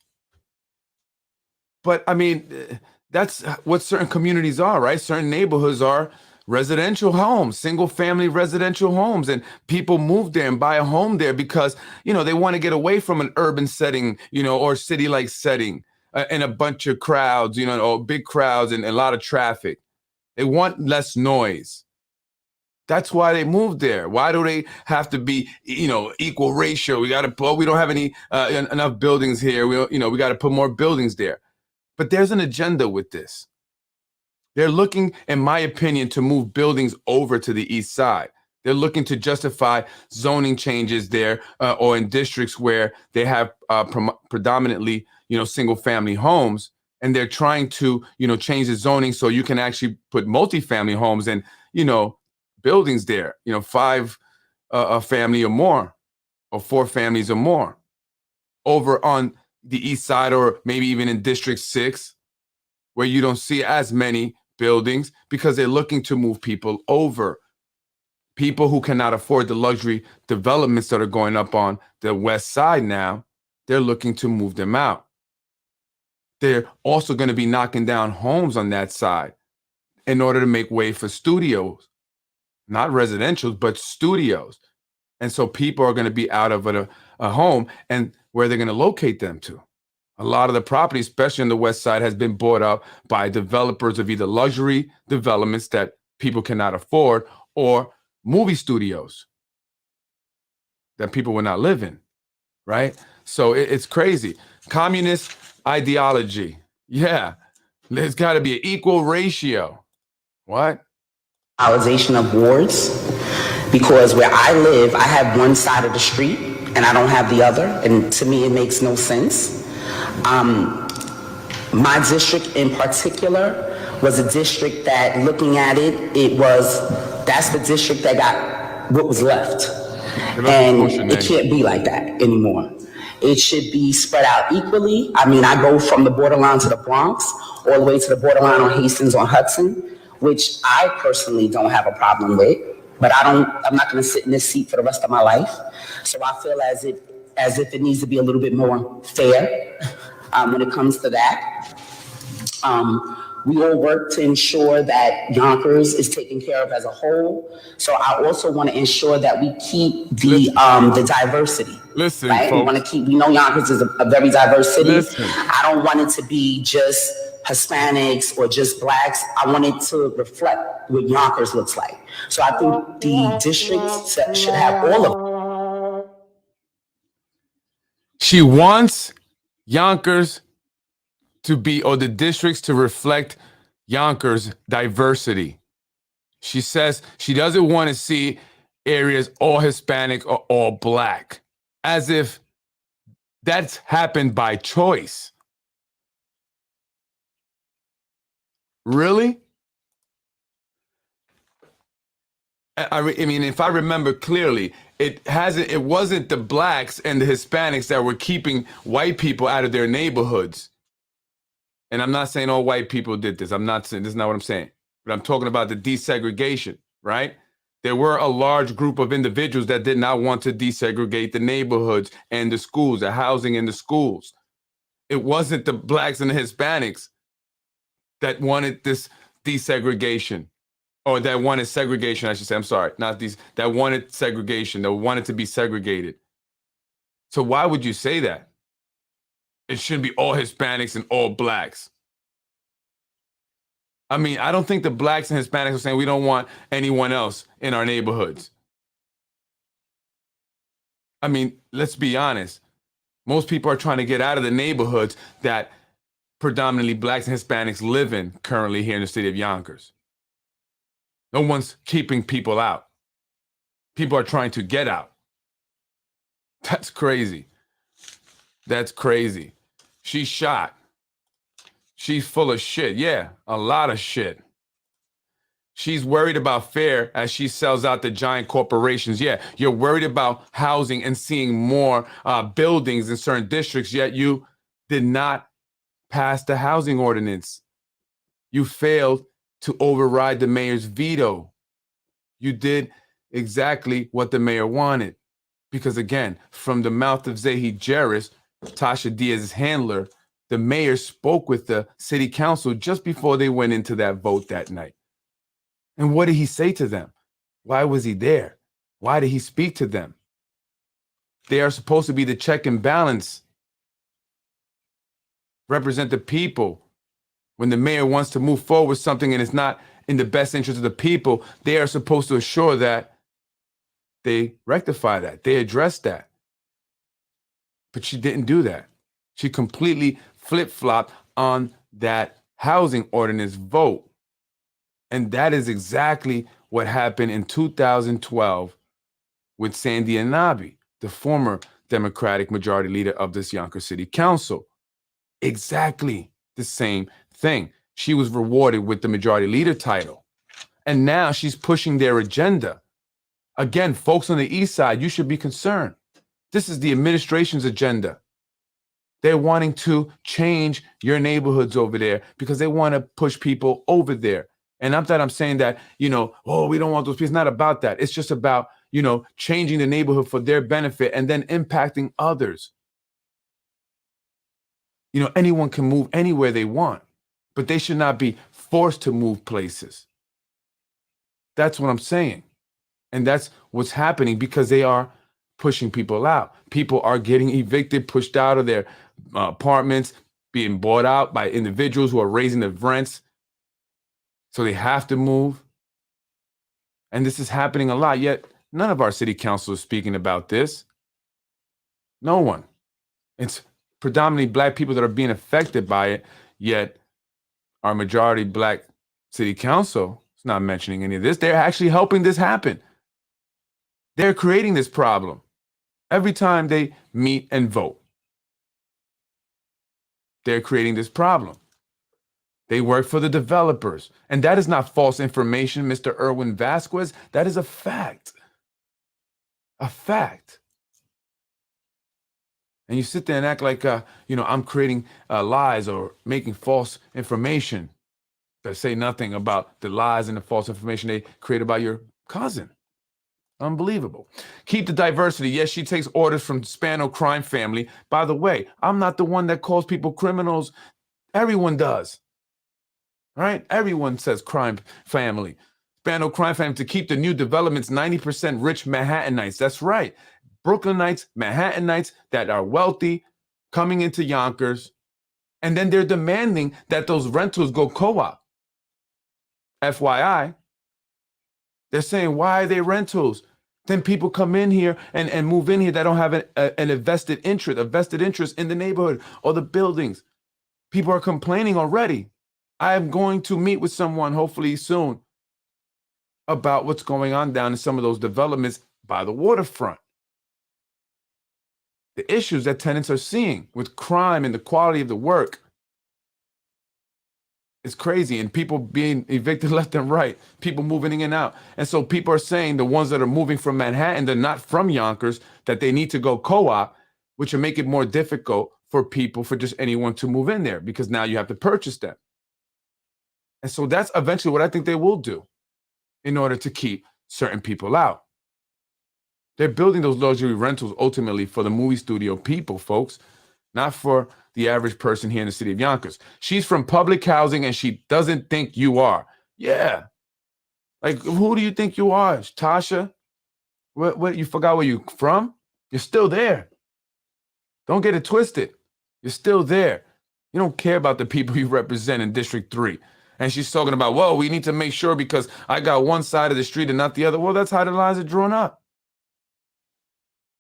Speaker 1: But I mean, that's what certain communities are, right? Certain neighborhoods are residential homes, single family residential homes, and people move there and buy a home there because, they want to get away from an urban setting, or city-like setting and a bunch of crowds, or big crowds and a lot of traffic. They want less noise. That's why they moved there. Why do they have to be, equal ratio? We don't have any enough buildings here. We got to put more buildings there. But there's an agenda with this. They're looking, in my opinion, to move buildings over to the east side. They're looking to justify zoning changes there, or in districts where they have predominantly, single family homes, and they're trying to, change the zoning so you can actually put multifamily homes and, buildings there, 5 a family or more, or 4 families or more, over on the east side, or maybe even in District 6, where you don't see as many buildings because they're looking to move people over. People who cannot afford the luxury developments that are going up on the west side now, they're looking to move them out. They're also going to be knocking down homes on that side in order to make way for studios, not residentials, but studios. And so people are going to be out of a home, and where they're going to locate them to. A lot of the property, especially on the west side, has been bought up by developers of either luxury developments that people cannot afford or movie studios that people will not live in, right? So it's crazy. Communist ideology. Yeah, there's got to be an equal ratio. What?
Speaker 8: Realization of wards, because where I live, I have one side of the street and I don't have the other, and to me it makes no sense. My district in particular was a district that, looking at it, that's the district that got what was left. And it can't be like that anymore. It should be spread out equally. I mean, I go from the borderline to the Bronx, all the way to the borderline on Hastings on Hudson, which I personally don't have a problem with, but I'm not going to sit in this seat for the rest of my life. So I feel as if it needs to be a little bit more fair when it comes to that. We all work to ensure that Yonkers is taken care of as a whole. So I also want to ensure that we keep the diversity.
Speaker 1: Listen,
Speaker 8: right?
Speaker 1: folks.
Speaker 8: We know Yonkers is a very diverse city.
Speaker 1: Listen.
Speaker 8: I don't want it to be just Hispanics or just Blacks. I want it to reflect what Yonkers looks like. So I think the districts should have all of it.
Speaker 1: She wants Yonkers to be, or the districts to reflect Yonkers' diversity. She says she doesn't want to see areas all Hispanic or all Black, as if that's happened by choice. Really? I mean, if I remember clearly, it wasn't the Blacks and the Hispanics that were keeping white people out of their neighborhoods. And I'm not saying all white people did this. I'm not saying, this is not what I'm saying. But I'm talking about the desegregation, right? There were a large group of individuals that did not want to desegregate the neighborhoods and the schools, the housing in the schools. It wasn't the Blacks and the Hispanics that wanted this desegregation, or that wanted segregation, I should say. I'm sorry, not these, that wanted segregation, that wanted to be segregated. So why would you say that? It shouldn't be all Hispanics and all Blacks. I mean, I don't think the Blacks and Hispanics are saying we don't want anyone else in our neighborhoods. I mean, let's be honest. Most people are trying to get out of the neighborhoods that predominantly Blacks and Hispanics live in currently here in the city of Yonkers. No one's keeping people out. People are trying to get out. That's crazy. That's crazy. She's shot. She's full of shit. Yeah, a lot of shit. She's worried about fair as she sells out the giant corporations. Yeah, you're worried about housing and seeing more buildings in certain districts, yet you did not pass the housing ordinance. You failed to override the mayor's veto. You did exactly what the mayor wanted. Because again, from the mouth of Zahi Jarris, Tasha Diaz's handler, the mayor spoke with the city council just before they went into that vote that night. And what did he say to them? Why was he there? Why did he speak to them? They are supposed to be the check and balance, represent the people. When the mayor wants to move forward with something and it's not in the best interest of the people, they are supposed to assure that they rectify that, they address that. But she didn't do that. She completely flip-flopped on that housing ordinance vote. And that is exactly what happened in 2012 with Sandy Anabi, the former Democratic majority leader of this Yonkers City Council. Exactly the same thing. She was rewarded with the majority leader title. And now she's pushing their agenda. Again, folks on the east side, you should be concerned. This is the administration's agenda. They're wanting to change your neighborhoods over there because they want to push people over there. And not that I'm saying that, we don't want those people. It's not about that. It's just about, changing the neighborhood for their benefit and then impacting others. Anyone can move anywhere they want, but they should not be forced to move places. That's what I'm saying. And that's what's happening because they are pushing people out. People are getting evicted, pushed out of their apartments, being bought out by individuals who are raising the rents. So they have to move. And this is happening a lot, yet none of our city councilors speaking about this. No one. It's predominantly Black people that are being affected by it, yet our majority Black city council is not mentioning any of this. They're actually helping this happen. They're creating this problem every time they meet and vote. They're creating this problem. They work for the developers. And that is not false information, Mr. Erwin Vazquez. That is a fact. A fact. And you sit there and act like, I'm creating lies or making false information that say nothing about the lies and the false information they create about your cousin. Unbelievable. Keep the diversity. Yes, she takes orders from Spano crime family. By the way, I'm not the one that calls people criminals. Everyone does. Right? Everyone says crime family. Spano crime family to keep the new developments 90% rich Manhattanites. That's right. Brooklynites, Manhattanites that are wealthy coming into Yonkers. And then they're demanding that those rentals go co-op. FYI. They're saying, why are they rentals? Then people come in here and move in here that don't have a vested interest in the neighborhood or the buildings. People are complaining already. I am going to meet with someone hopefully soon about what's going on down in some of those developments by the waterfront. The issues that tenants are seeing with crime and the quality of the work. It's crazy, and people being evicted left and right, people moving in and out. And so people are saying the ones that are moving from Manhattan, they're not from Yonkers, that they need to go co-op, which will make it more difficult for people, for just anyone to move in there, because now you have to purchase them. And so that's eventually what I think they will do in order to keep certain people out. They're building those luxury rentals ultimately for the movie studio people, folks, not for the average person here in the city of Yonkers. She's from public housing and she doesn't think you are. Yeah. Like, who do you think you are, Tasha? What, you forgot where you're from? You're still there. Don't get it twisted. You're still there. You don't care about the people you represent in District 3. And she's talking about, well, we need to make sure because I got one side of the street and not the other. Well, that's how the lines are drawn up.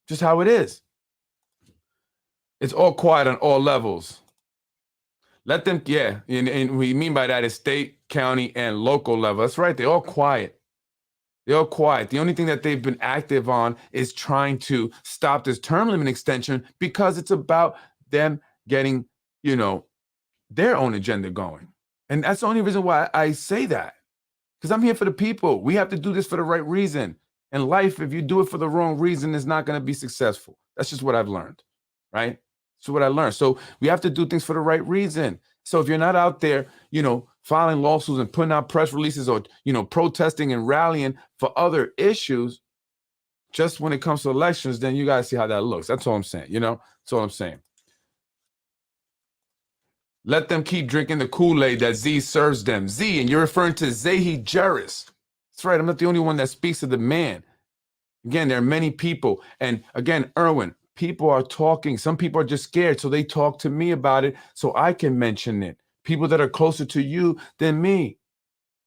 Speaker 1: Just how it is. It's all quiet on all levels. Let them, yeah, and we mean by that is state, county, and local level. That's right, they're all quiet. They're all quiet. The only thing that they've been active on is trying to stop this term limit extension because it's about them getting, their own agenda going. And that's the only reason why I say that. Because I'm here for the people. We have to do this for the right reason. In life, if you do it for the wrong reason, it's not going to be successful. That's just what I've learned, right? That's what I learned. So we have to do things for the right reason. So if you're not out there, filing lawsuits and putting out press releases or, protesting and rallying for other issues, just when it comes to elections, then you got to see how that looks. That's all I'm saying, That's all I'm saying. Let them keep drinking the Kool-Aid that Z serves them. Z, and you're referring to Zahi Jarris. That's right. I'm not the only one that speaks to the man. Again, there are many people. And again, Erwin, people are talking. Some people are just scared. So they talk to me about it so I can mention it. People that are closer to you than me.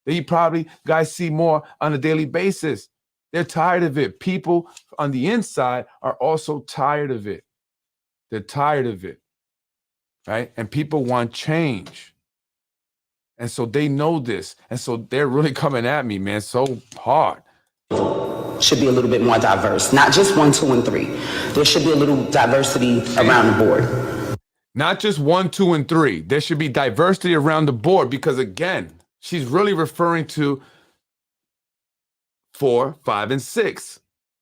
Speaker 1: They probably guys see more on a daily basis. They're tired of it. People on the inside are also tired of it. They're tired of it. Right? And people want change. And so they know this. And so they're really coming at me, man, so hard.
Speaker 8: Should be a little bit more diverse, not just 1, 2, and 3. There should be a little diversity around the board.
Speaker 1: Not just 1, 2, and 3. There should be diversity around the board because, again, she's really referring to 4, 5, and 6.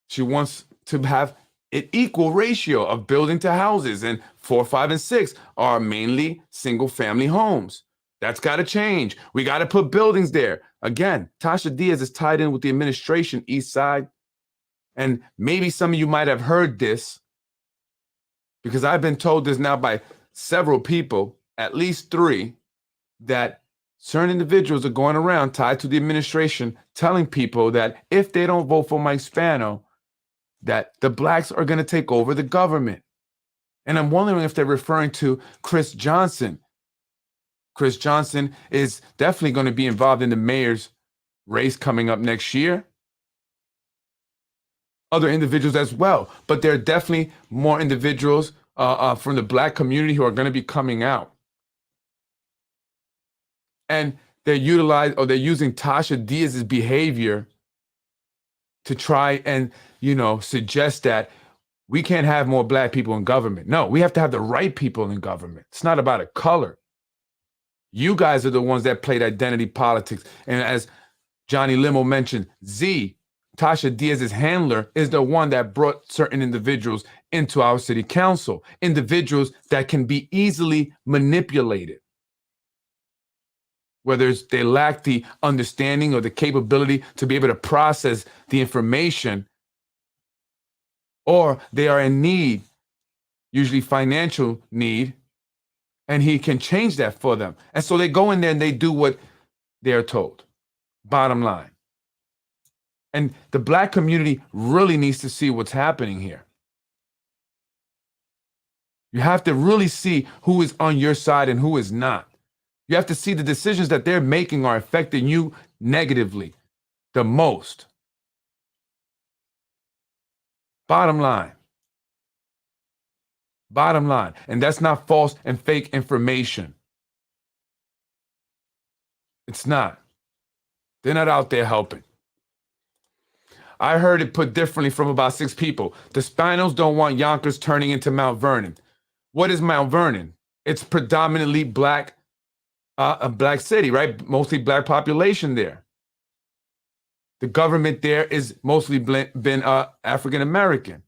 Speaker 1: She wants to have an equal ratio of building to houses, and 4, 5, and 6 are mainly single family homes. That's got to change. We got to put buildings there. Again, Tasha Diaz is tied in with the administration, East Side. And maybe some of you might have heard this, because I've been told this now by several people, at least 3, that certain individuals are going around tied to the administration telling people that if they don't vote for Mike Spano, that the blacks are going to take over the government. And I'm wondering if they're referring to Chris Johnson. Chris Johnson is definitely going to be involved in the mayor's race coming up next year. Other individuals as well, but there are definitely more individuals from the black community who are going to be coming out. And they're using Tasha Diaz's behavior to try and, suggest that we can't have more black people in government. No, we have to have the right people in government. It's not about a color. You guys are the ones that played identity politics. And as Johnny Limo mentioned, Tasha Diaz's handler, is the one that brought certain individuals into our city council, individuals that can be easily manipulated. Whether they lack the understanding or the capability to be able to process the information, or they are in need, usually financial need, and he can change that for them. And so they go in there and they do what they're told. Bottom line. And the black community really needs to see what's happening here. You have to really see who is on your side and who is not. You have to see the decisions that they're making are affecting you negatively the most. Bottom line. Bottom line. And that's not false and fake information. It's not. They're not out there helping. I heard it put differently from about 6 people. The Spanos don't want Yonkers turning into Mount Vernon. What is Mount Vernon? It's predominantly black, a black city, right? Mostly black population there. The government there is mostly been African American.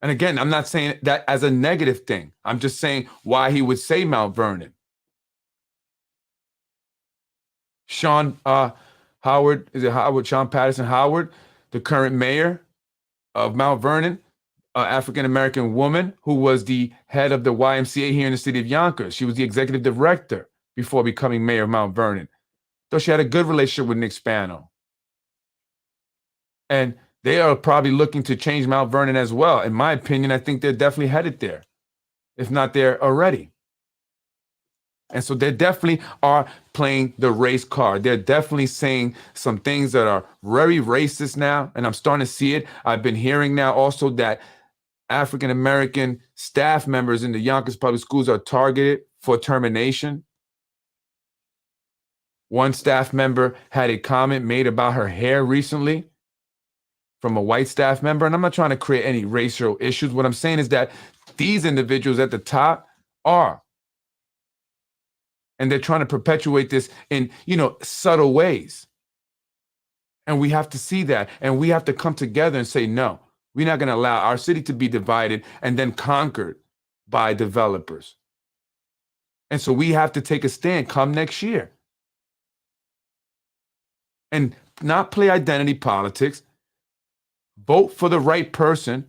Speaker 1: And again, I'm not saying that as a negative thing. I'm just saying why he would say Mount Vernon. Sean Howard, is it Howard? Sean Patterson Howard, the current mayor of Mount Vernon, an African-American woman who was the head of the YMCA here in the city of Yonkers. She was the executive director before becoming mayor of Mount Vernon. Though she had a good relationship with Nick Spano. And they are probably looking to change Mount Vernon as well. In my opinion, I think they're definitely headed there, if not there already. And so they definitely are playing the race card. They're definitely saying some things that are very racist now, and I'm starting to see it. I've been hearing now also that African-American staff members in the Yonkers public schools are targeted for termination. One staff member had a comment made about her hair recently from a white staff member, and I'm not trying to create any racial issues. What I'm saying is that these individuals at the top are. And they're trying to perpetuate this in, subtle ways. And we have to see that. And we have to come together and say, no, we're not going to allow our city to be divided and then conquered by developers. And so we have to take a stand come next year. And not play identity politics. Vote for the right person.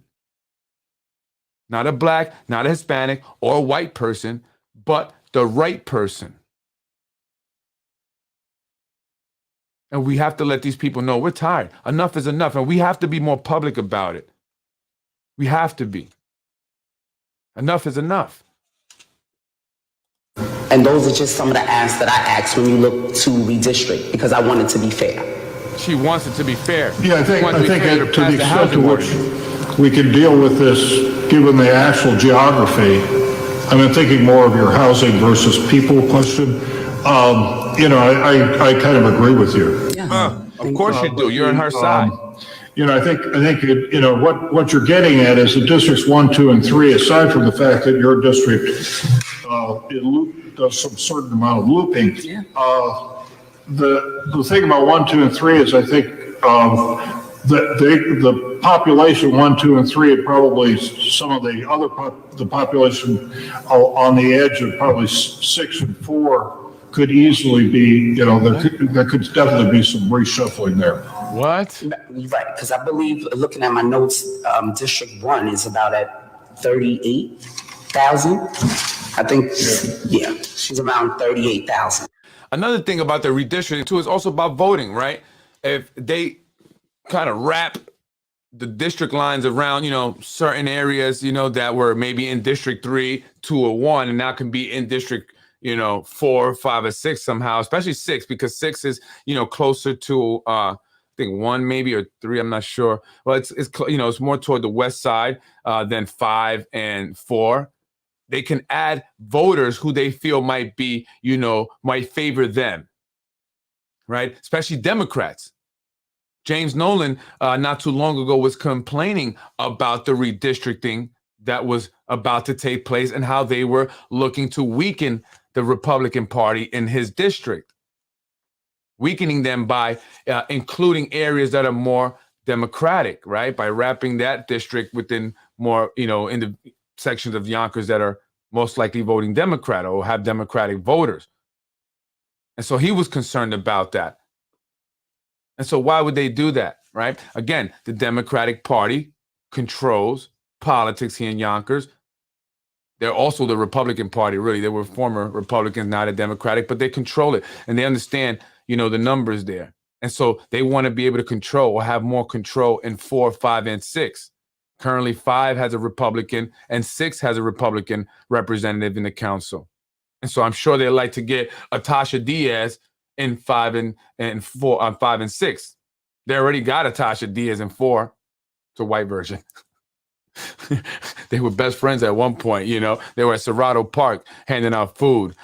Speaker 1: Not a black, not a Hispanic or a white person, but the right person. And we have to let these people know we're tired. Enough is enough. And we have to be more public about it. We have to be. Enough is enough.
Speaker 8: And those are just some of the asks that I asked when you look to redistrict, because I want it to be fair.
Speaker 1: She wants it to be fair.
Speaker 3: Yeah, I think to the extent to which we can deal with this, given the actual geography, I'm thinking more of your housing versus people question. I kind of agree with you.
Speaker 1: Of course you do. You're on her side.
Speaker 3: I think what you're getting at is the districts 1, 2, and 3. Aside from the fact that your district it does some certain amount of looping. Yeah. The thing about 1, 2, and 3 is I think the population 1, 2, and 3, and probably some of the other the population on the edge of probably 6 and 4 could easily be, there could definitely be some reshuffling there.
Speaker 1: What?
Speaker 8: Right, because I believe, looking at my notes, District 1 is about at 38,000. I think, yeah, she's around 38,000.
Speaker 1: Another thing about the redistricting too is also about voting, right? If they kind of wrap the district lines around, certain areas, that were maybe in District 3, 2, or 1, and now can be in District, 4, 5, or 6 somehow, especially 6, because 6 is, closer to, I think 1 maybe, or 3, I'm not sure. Well, it's more toward the west side than 5 and 4. They can add voters who they feel might be, might favor them, right? Especially Democrats. James Nolan, not too long ago, was complaining about the redistricting that was about to take place and how they were looking to weaken the Republican Party in his district, weakening them by including areas that are more Democratic, right? By wrapping that district within more, in the sections of Yonkers that are most likely voting Democrat or have Democratic voters. And so he was concerned about that. And so why would they do that, right? Again, the Democratic Party controls politics here in Yonkers. They're also the Republican Party, really. They were former Republicans, not a Democratic, but they control it. And they understand, the numbers there. And so they want to be able to control or have more control in 4, 5, and 6. Currently, 5 has a Republican and 6 has a Republican representative in the council. And so I'm sure they'd like to get Atasha Diaz in 5 and 4 on 5 and 6. They already got Atasha Diaz in 4. It's a white version. They were best friends at one point, They were at Serrato Park handing out food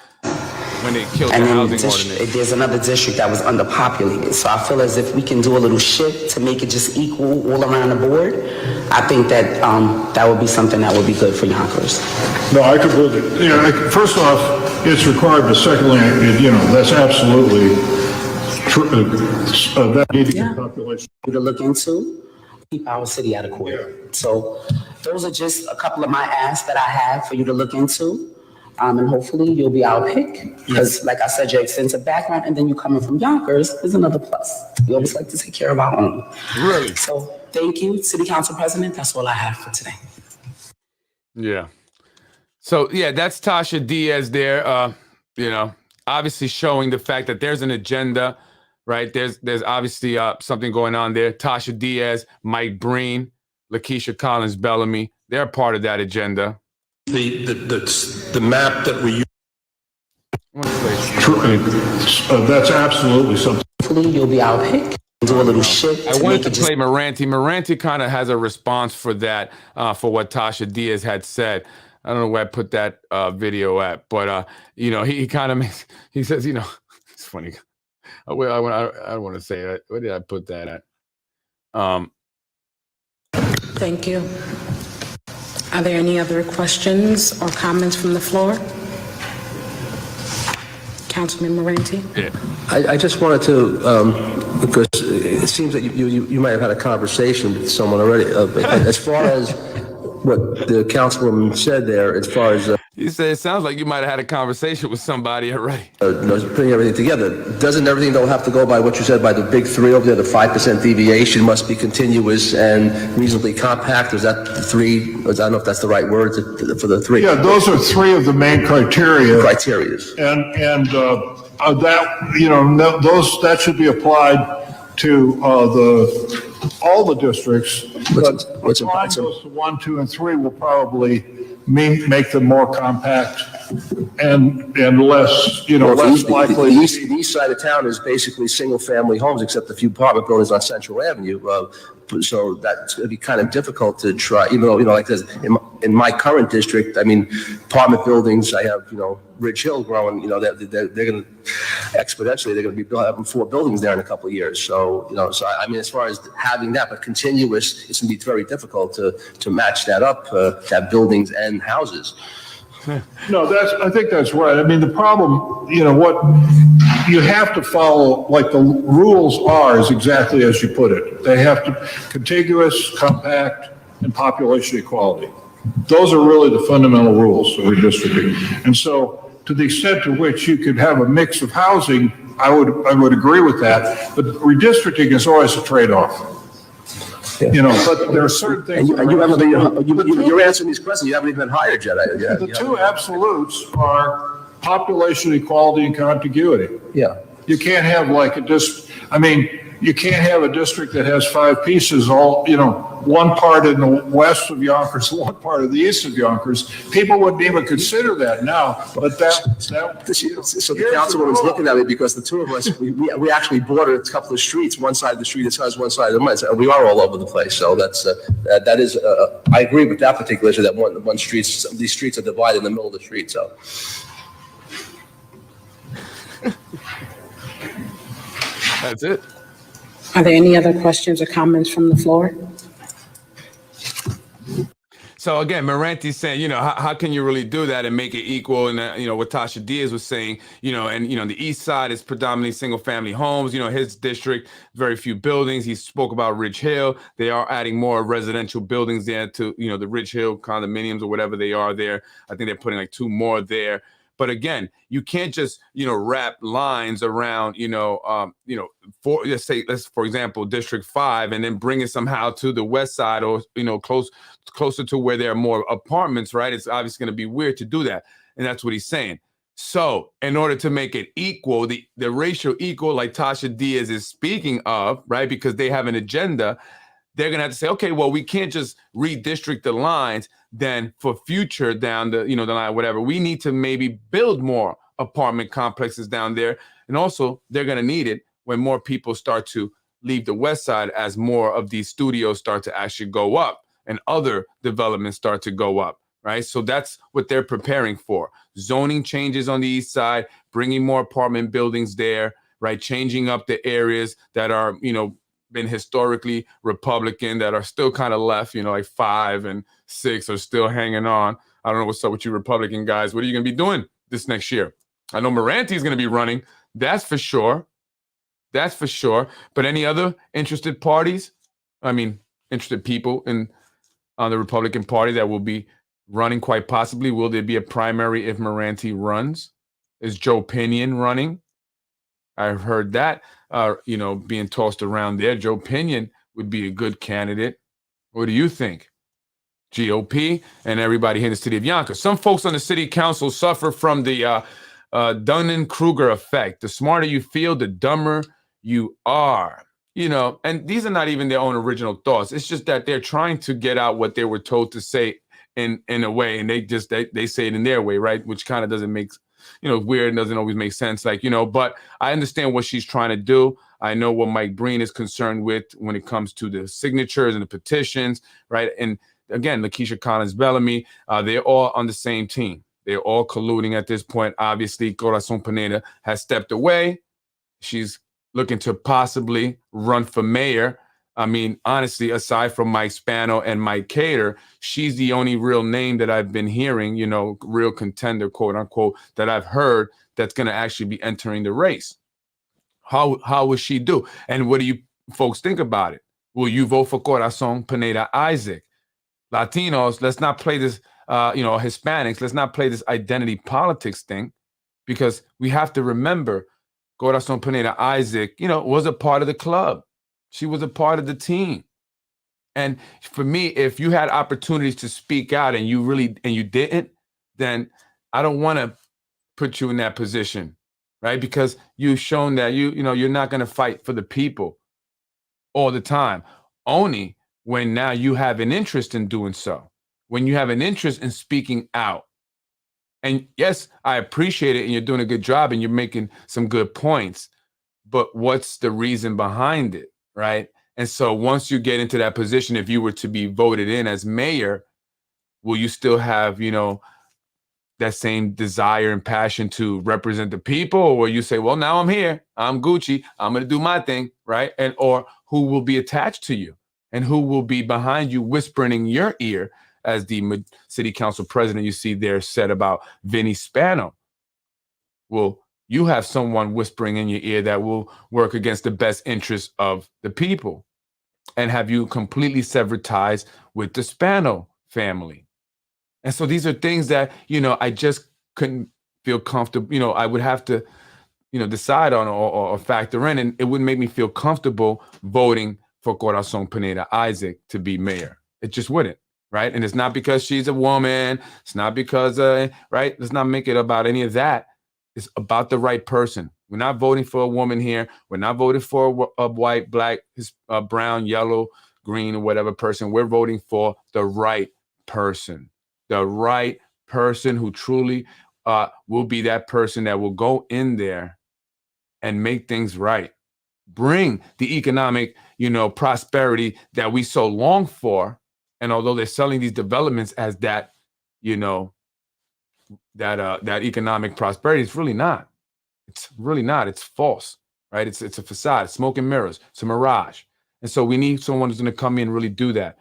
Speaker 1: when they killed the housing ordinance.
Speaker 8: There's another district that was underpopulated. So I feel as if we can do a little shift to make it just equal all around the board. I think that that would be something that would be good for Yonkers.
Speaker 3: No, I completely. First off, it's required, but secondly, that's absolutely true. That needing the population
Speaker 8: To look into, keep our city out of court. Yeah. So those are just a couple of my asks that I have for you to look into. And hopefully you'll be our pick. Because like I said, your extensive background and then you coming from Yonkers is another plus. We always like to take care of our own.
Speaker 1: Really?
Speaker 8: So thank you, City Council President. That's all I have for today.
Speaker 1: Yeah. So, that's Tasha Diaz there, obviously showing the fact that there's an agenda, right? There's obviously something going on there. Tasha Diaz, Mike Breen, Lakeisha Collins Bellamy, they're part of that agenda.
Speaker 5: The map that we use.
Speaker 3: That's absolutely something.
Speaker 8: Hopefully you'll be our pick. Do a little shift.
Speaker 1: I wanted to play Moranti. Moranti kind of has a response for that, for what Tasha Diaz had said. I don't know where I put that video at, but he kind of makes. He says, it's funny. I don't want to say it. Where did I put that at?
Speaker 6: Thank you. Are there any other questions or comments from the floor? Councilman Moranti?
Speaker 1: Yeah.
Speaker 5: I just wanted to, because it seems that you might have had a conversation with someone already. As far as what the councilwoman said there, as far as
Speaker 1: You said it sounds like you might have had a conversation with somebody already.
Speaker 5: putting everything together, doesn't everything though have to go by what you said by the big 3 over there? The 5% deviation must be continuous and reasonably compact. Is that the 3? I don't know if that's the right word for the 3.
Speaker 3: Yeah, those are 3 of the main criteria.
Speaker 5: Criterias.
Speaker 3: And that should be applied to all the districts.
Speaker 5: What's
Speaker 3: applying those to 1, 2, and 3 will probably make them more compact and less, less likely.
Speaker 5: The east side of town is basically single-family homes, except a few apartment buildings on Central Avenue. So that's going to be kind of difficult to try, even though, like this, in my current district, apartment buildings, I have, Ridge Hill growing, they're going to exponentially, they're going to be having 4 buildings there in a couple of years. So, as far as having that, but continuous, it's going to be very difficult to match that up, to have buildings and houses.
Speaker 3: No, I think that's right. The problem, you have to follow, like the rules are, is exactly as you put it. They have to contiguous, compact, and population equality. Those are really the fundamental rules of redistricting. And so to the extent to which you could have a mix of housing, I would agree with that, but redistricting is always a trade-off. You know, but there are certain things.
Speaker 5: And you haven't been, you're answering these questions, you haven't even been hired yet.
Speaker 3: The two absolutes are population equality and contiguity.
Speaker 5: Yeah.
Speaker 3: You can't have like you can't have a district that has 5 pieces, all, you know, one part in the west of Yonkers, one part of the east of Yonkers. People wouldn't even consider that now, but
Speaker 5: So the councilwoman's looking at me because the two of us, we actually border a couple of streets. One side of the street is hers, one side of mine. So we are all over the place. So that is, I agree with that particular issue, that one street, these streets are divided in the middle of the street, so.
Speaker 1: That's it.
Speaker 6: Are there any other questions or comments from the floor?
Speaker 1: So again, Moranti's saying, you know, how can you really do that and make it equal? And, you know, what Tasha Diaz was saying, you know, and, you know, the east side is predominantly single family homes, you know, his district, very few buildings. He spoke about Ridge Hill. They are adding more residential buildings there to, you know, the Ridge Hill condominiums or whatever they are there. I think they're putting like 2 more there. But again, you can't just, you know, wrap lines around, for example, District 5, and then bring it somehow to the west side or, you know, closer to where there are more apartments, right? It's obviously going to be weird to do that. And that's what he's saying. So in order to make it equal, the ratio equal, like Tasha Diaz is speaking of, right? Because they have an agenda, they're going to have to say, okay, well, we can't just redistrict the lines. Then for future down the, you know, the line, whatever, we need to maybe build more apartment complexes down there. And also they're going to need it when more people start to leave the west side, as more of these studios start to actually go up and other developments start to go up, right? So that's what they're preparing for. Zoning changes on the east side, bringing more apartment buildings there, right? Changing up the areas that are, you know, been historically Republican, that are still kind of left, you know, like 5 and 6 are still hanging on. I don't know what's up with you Republican guys. What are you going to be doing this next year? I know Moranti's going to be running. That's for sure. That's for sure. But any other interested parties? I mean, interested people on the Republican Party that will be running quite possibly? Will there be a primary if Moranti runs? Is Joe Pinion running? I've heard that, you know, being tossed around there. Joe Pinion would be a good candidate. What do you think? GOP and everybody here in the city of Yonkers. Some folks on the city council suffer from the Dunning-Kruger effect. The smarter you feel, the dumber you are. You know, and these are not even their own original thoughts. It's just that they're trying to get out what they were told to say in a way, and they say it in their way, right? Which kind of doesn't make, you know, weird and doesn't always make sense. Like, you know, but I understand what she's trying to do. I know what Mike Breen is concerned with when it comes to the signatures and the petitions, right? And again, Lakeisha Collins Bellamy, they're all on the same team. They're all colluding at this point. Obviously, Corazon Pineda has stepped away. She's looking to possibly run for mayor. I mean, honestly, aside from Mike Spano and Mike Cater, she's the only real name that I've been hearing, you know, real contender, quote unquote, that I've heard that's going to actually be entering the race. How will she do? And what do you folks think about it? Will you vote for Corazon Pineda Isaac? Latinos, let's not play this, Hispanics, let's not play this identity politics thing, because we have to remember Corazon Pineda Isaac, you know, was a part of the club. She was a part of the team. And for me, if you had opportunities to speak out and you didn't, then I don't want to put you in that position, right? Because you've shown that you're not going to fight for the people all the time. Only when now you have an interest in doing so, when you have an interest in speaking out. And yes, I appreciate it, and you're doing a good job, and you're making some good points, but what's the reason behind it, right? And so once you get into that position, if you were to be voted in as mayor, will you still have, you know, that same desire and passion to represent the people? Or will you say, well, now I'm here, I'm Gucci, I'm going to do my thing, right? And or who will be attached to you and who will be behind you whispering in your ear, as the city council president you see there said about Vinny Spano? Will you have someone whispering in your ear that will work against the best interests of the people. And have you completely severed ties with the Spano family? And so these are things that, I just couldn't feel comfortable. I would have to, decide on or factor in, and it wouldn't make me feel comfortable voting for Corazon Pineda Isaac to be mayor. It just wouldn't, right? And it's not because she's a woman. It's not because, right? Let's not make it about any of that. It's about the right person. We're not voting for a woman here. We're not voting for a white, black, brown, yellow, green, or whatever person. We're voting for the right person. The right person who truly will be that person that will go in there and make things right. Bring the economic, prosperity that we so long for. And although they're selling these developments as that, that economic prosperity, it's really not. It's really not. It's false, right? It's a facade, smoke and mirrors. It's a mirage. And so we need someone who's going to come in and really do that,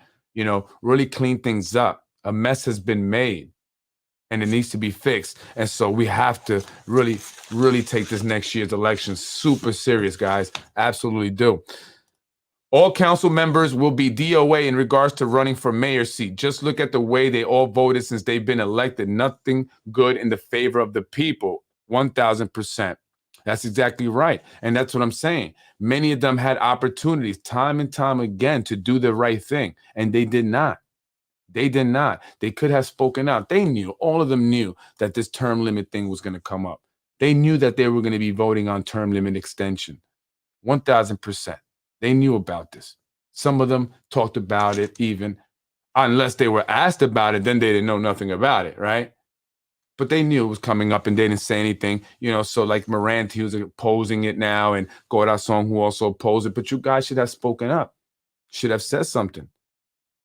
Speaker 1: really clean things up. A mess has been made and it needs to be fixed. And so we have to really, really take this next year's election super serious, guys. Absolutely do. All council members will be DOA in regards to running for mayor's seat. Just look at the way they all voted since they've been elected. Nothing good in the favor of the people. 1,000%. That's exactly right. And that's what I'm saying. Many of them had opportunities time and time again to do the right thing, and they did not. They did not. They could have spoken out. They knew, all of them knew that this term limit thing was going to come up. They knew that they were going to be voting on term limit extension. 1,000%. They knew about this. Some of them talked about it even, unless they were asked about it, then they didn't know nothing about it, right? But they knew it was coming up and they didn't say anything, so like Moranti, who's opposing it now, and Corazon, who also opposed it. But you guys should have spoken up, should have said something.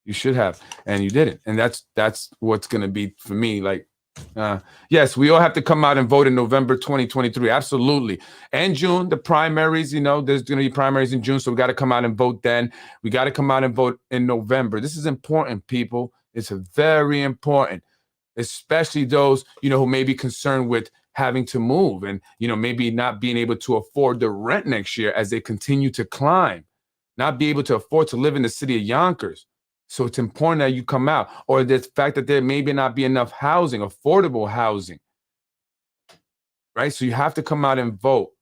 Speaker 1: You should have, and you didn't. And that's what's going to be for me. Like, yes, we all have to come out and vote in November 2023. Absolutely. And June, the primaries, there's going to be primaries in June. So we got to come out and vote then. We got to come out and vote in November. This is important, people. It's very important, especially those, who may be concerned with having to move and, maybe not being able to afford the rent next year as they continue to climb, not be able to afford to live in the city of Yonkers. So it's important that you come out, or the fact that there maybe not be enough housing, affordable housing, right? So you have to come out and vote.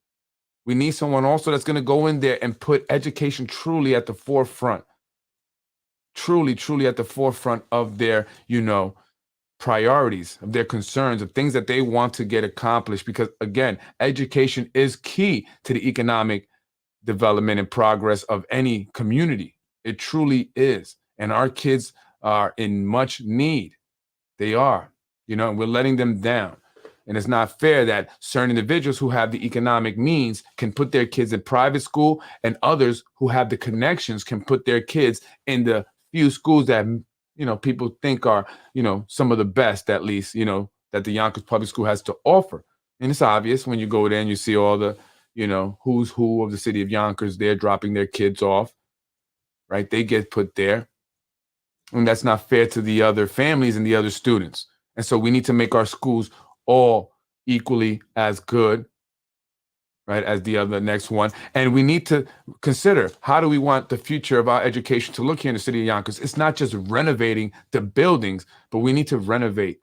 Speaker 1: We need someone also that's going to go in there and put education truly at the forefront, truly at the forefront of their, priorities, of their concerns, of things that they want to get accomplished. Because again, education is key to the economic development and progress of any community. It truly is. And our kids are in much need. They are, and we're letting them down. And it's not fair that certain individuals who have the economic means can put their kids in private school, and others who have the connections can put their kids in the few schools that, people think are, some of the best, at least, that the Yonkers Public School has to offer. And it's obvious when you go there and you see all the, who's who of the city of Yonkers, they're dropping their kids off, right? They get put there. And that's not fair to the other families and the other students. And so we need to make our schools all equally as good, right, as the next one. And we need to consider, how do we want the future of our education to look here in the city of Yonkers? It's not just renovating the buildings, but we need to renovate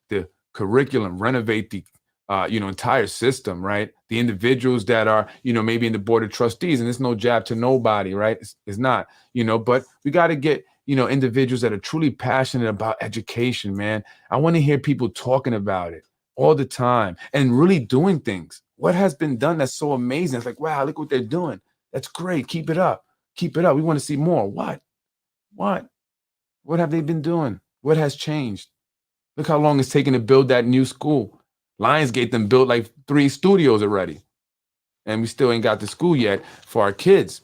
Speaker 1: the curriculum, renovate the entire system, right? The individuals that are, maybe in the board of trustees, and it's no jab to nobody, right? It's not, but we got to get, individuals that are truly passionate about education, man. I want to hear people talking about it all the time and really doing things. What has been done that's so amazing? It's like, wow, look what they're doing. That's great. Keep it up. Keep it up. We want to see more. What have they been doing? What has changed? Look how long it's taken to build that new school. Lionsgate them built like 3 studios already. And we still ain't got the school yet for our kids.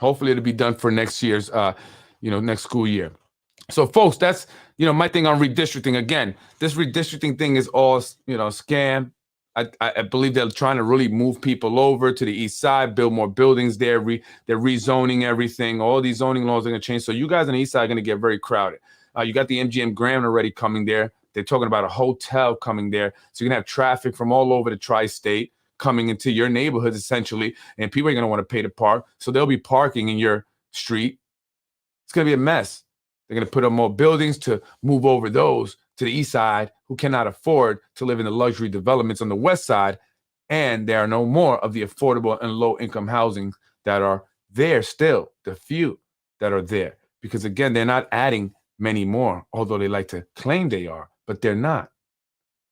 Speaker 1: Hopefully it'll be done for next year's next school year. So folks, that's, my thing on redistricting. Again, this redistricting thing is all, scam. I believe they're trying to really move people over to the east side, build more buildings there. They're rezoning everything. All these zoning laws are going to change. So you guys on the east side are going to get very crowded. You got the MGM Grand already coming there. They're talking about a hotel coming there. So you're going to have traffic from all over the tri-state coming into your neighborhoods essentially, and people ain't going to want to pay to park. So they'll be parking in your street. It's going to be a mess. They're going to put up more buildings to move over those to the east side who cannot afford to live in the luxury developments on the west side. And there are no more of the affordable and low income housing that are there still, the few that are there. Because again, they're not adding many more, although they like to claim they are, but they're not.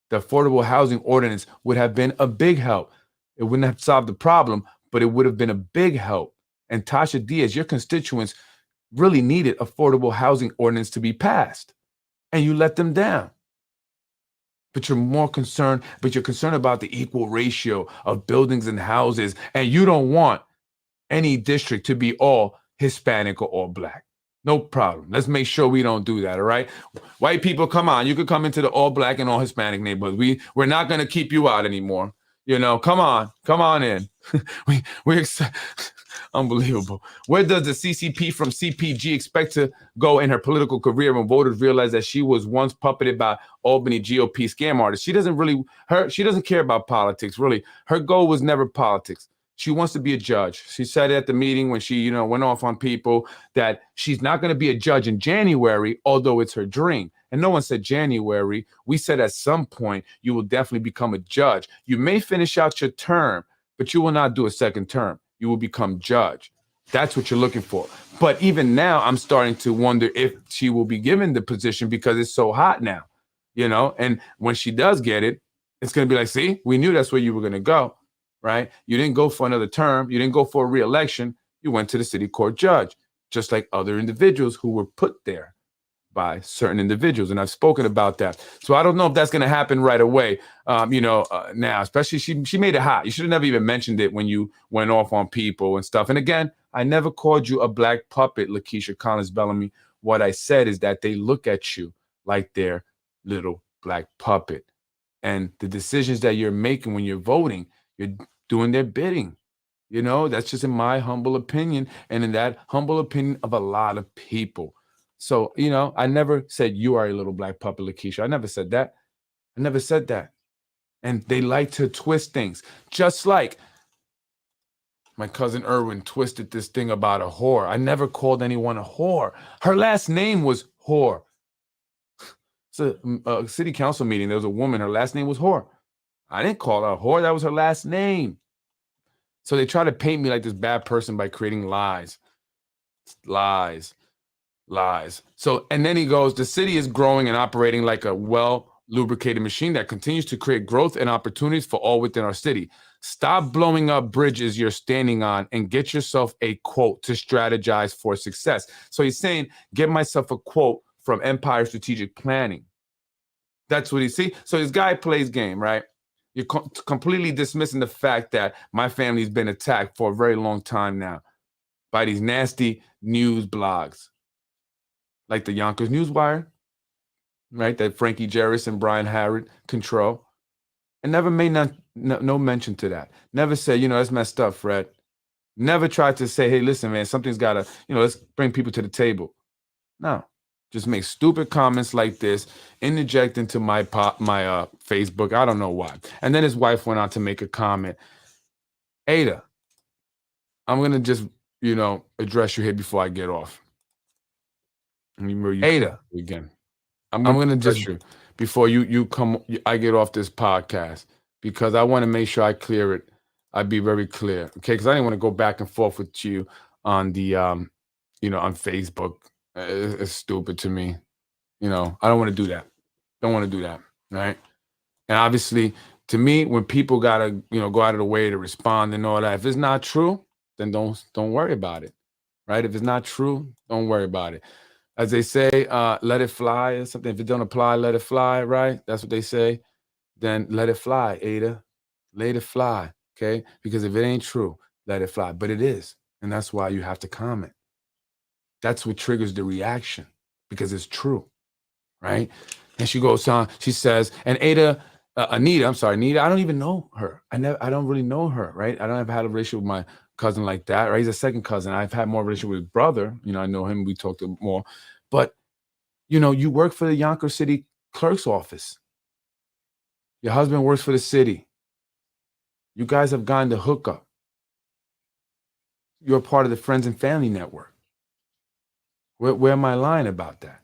Speaker 1: The affordable housing ordinance would have been a big help. It wouldn't have solved the problem, but it would have been a big help. And Tasha Diaz, your constituents really needed affordable housing ordinance to be passed, and you let them down. But you're concerned about the equal ratio of buildings and houses, and you don't want any district to be all Hispanic or all Black. No problem. Let's make sure we don't do that, all right? White people, come on. You could come into the all Black and all Hispanic neighborhoods. We're not going to keep you out anymore. You know, come on in. we're unbelievable. Where does the CCP from CPG expect to go in her political career when voters realize that she was once puppeted by Albany GOP scam artists? She doesn't care about politics, really. Her goal was never politics. She wants to be a judge. She said at the meeting when she, went off on people that she's not going to be a judge in January, although it's her dream. And no one said January. We said at some point you will definitely become a judge. You may finish out your term, but you will not do a second term. You will become judge. That's what you're looking for. But even now, I'm starting to wonder if she will be given the position because it's so hot now, and when she does get it, it's going to be like, see, we knew that's where you were going to go. Right? You didn't go for another term. You didn't go for a re-election. You went to the city court judge, just like other individuals who were put there by certain individuals. And I've spoken about that. So I don't know if that's going to happen right away, now, especially she made it hot. You should have never even mentioned it when you went off on people and stuff. And again, I never called you a Black puppet, Lakeisha Collins Bellamy. What I said is that they look at you like they're little Black puppet. And the decisions that you're making when you're voting, you're doing their bidding. That's just in my humble opinion and in that humble opinion of a lot of people. So, I never said you are a little Black puppet, Lakeisha. I never said that. I never said that. And they like to twist things. Just like my cousin Erwin twisted this thing about a whore. I never called anyone a whore. Her last name was Whore. It's a city council meeting. There was a woman. Her last name was Whore. I didn't call her a whore. That was her last name. So they try to paint me like this bad person by creating lies. So, and then he goes, the city is growing and operating like a well-lubricated machine that continues to create growth and opportunities for all within our city. Stop blowing up bridges you're standing on and get yourself a quote to strategize for success. So he's saying, get myself a quote from Empire Strategic Planning. That's what he see. So this guy plays game, right? You're completely dismissing the fact that my family's been attacked for a very long time now by these nasty news blogs, like the Yonkers Newswire, right? That Frankie Jarris and Brian Harrod control, and never made no mention to that. Never said, that's messed up, Fred. Never tried to say, hey, listen, man, something's got to, let's bring people to the table. No. Just make stupid comments like this, interject into my Facebook. I don't know why. And then his wife went on to make a comment. Ada, I'm going to just, address you here before I get off. Ada, again. I'm going to address you before I get off this podcast, because I want to make sure I clear it. I'd be very clear. Okay. Because I didn't want to go back and forth with you on the, on Facebook. It's stupid to me. I don't want to do that. Right. And obviously, to me, when people gotta, go out of the way to respond and all that, if it's not true, then don't worry about it. Right. If it's not true, don't worry about it. As they say, let it fly or something. If it don't apply, let it fly. Right. That's what they say. Then let it fly, Ada. Let it fly. Okay. Because if it ain't true, let it fly. But it is. And that's why you have to comment. That's what triggers the reaction, because it's true, right? And she goes on, she says, and Anita, I don't even know her. I don't really know her, right? I don't have had a relationship with my cousin like that, right? He's a second cousin. I've had more relationship with his brother. I know him. We talked more. But, you work for the Yonkers City Clerk's office. Your husband works for the city. You guys have gone to hookup. You're part of the friends and family network. Where am I lying about that?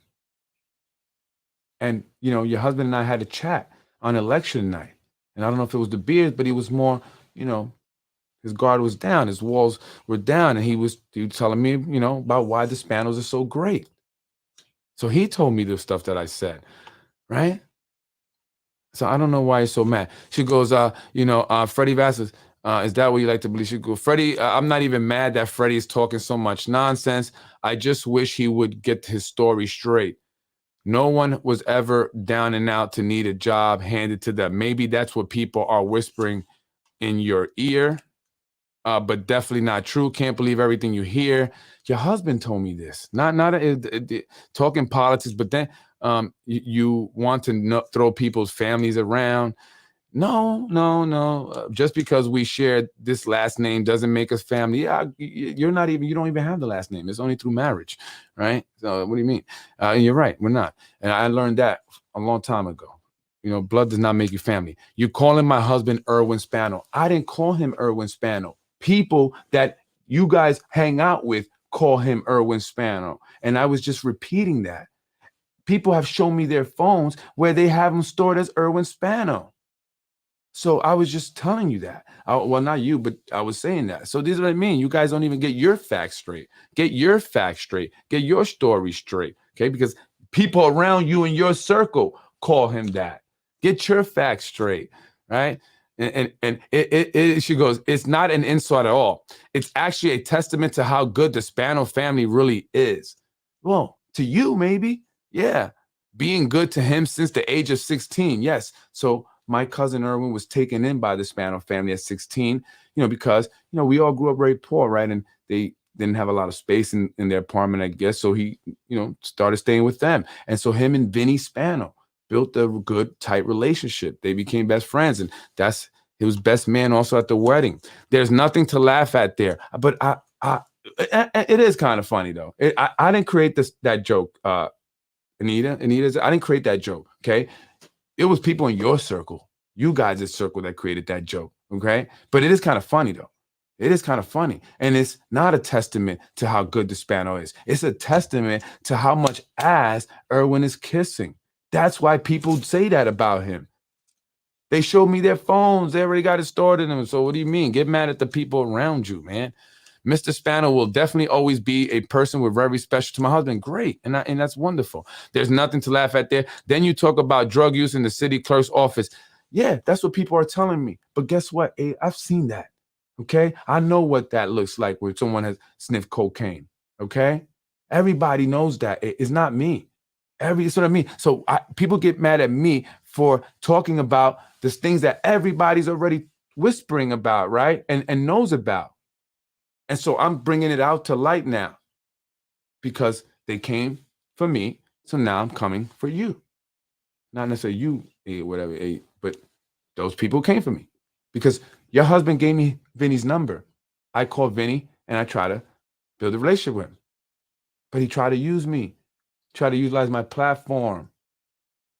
Speaker 1: And, you know, your husband and I had a chat on election night. And I don't know if it was the beers, but he was more, you know, his guard was down, his walls were down, and he was telling me, you know, about why the Spanos are so great. So he told me the stuff that I said, right? So I don't know why he's so mad. She goes, Freddy Vazquez, is that what you like to believe? She goes, Freddy, I'm not even mad that Freddy is talking so much nonsense. I just wish he would get his story straight. No one was ever down and out to need a job handed to them. Maybe that's what people are whispering in your ear, but definitely not true. Can't believe everything you hear. Your husband told me this. Not talking politics, but then you want to throw people's families around. No. Just because we shared this last name doesn't make us family. Yeah, you don't even have the last name. It's only through marriage, right? So what do you mean? And you're right, we're not. And I learned that a long time ago. You know, blood does not make you family. You calling my husband Erwin Spano. I didn't call him Erwin Spano. People that you guys hang out with call him Erwin Spano. And I was just repeating that. People have shown me their phones where they have him stored as Erwin Spano. So I was just telling you that. Well, not you, but I was saying that. So this is what I mean. You guys don't even get your facts straight. Get your facts straight. Get your story straight. Okay? Because people around you in your circle call him that. Get your facts straight. Right? And she goes, it's not an insult at all. It's actually a testament to how good the Spano family really is. Well, to you, maybe. Yeah. Being good to him since the age of 16. Yes. So my cousin Erwin was taken in by the Spano family at 16, because, we all grew up very poor, right? And they didn't have a lot of space in their apartment, I guess. So he, started staying with them. And so him and Vinny Spano built a good, tight relationship. They became best friends. And he was best man also at the wedding. There's nothing to laugh at there. But it is kind of funny, though. I didn't create that joke, Anita, I didn't create that joke, okay? It was people in your circle, you guys' circle, that created that joke, okay? But it is kind of funny, though. It is kind of funny. And it's not a testament to how good the Spano is. It's a testament to how much ass Erwin is kissing. That's why people say that about him. They showed me their phones. They already got it stored in them. So what do you mean? Get mad at the people around you, man. Mr. Spano will definitely always be a person we're very special to my husband. Great. And that's wonderful. There's nothing to laugh at there. Then you talk about drug use in the city clerk's office. Yeah, that's what people are telling me. But guess what? I've seen that. Okay. I know what that looks like when someone has sniffed cocaine. Okay. Everybody knows that. It's not me. That's what I mean. So people get mad at me for talking about the things that everybody's already whispering about, right? And knows about. And so I'm bringing it out to light now because they came for me. So now I'm coming for you. Not necessarily you, whatever, but those people came for me because your husband gave me Vinny's number. I call Vinny and I try to build a relationship with him. But he tried to use me, try to utilize my platform.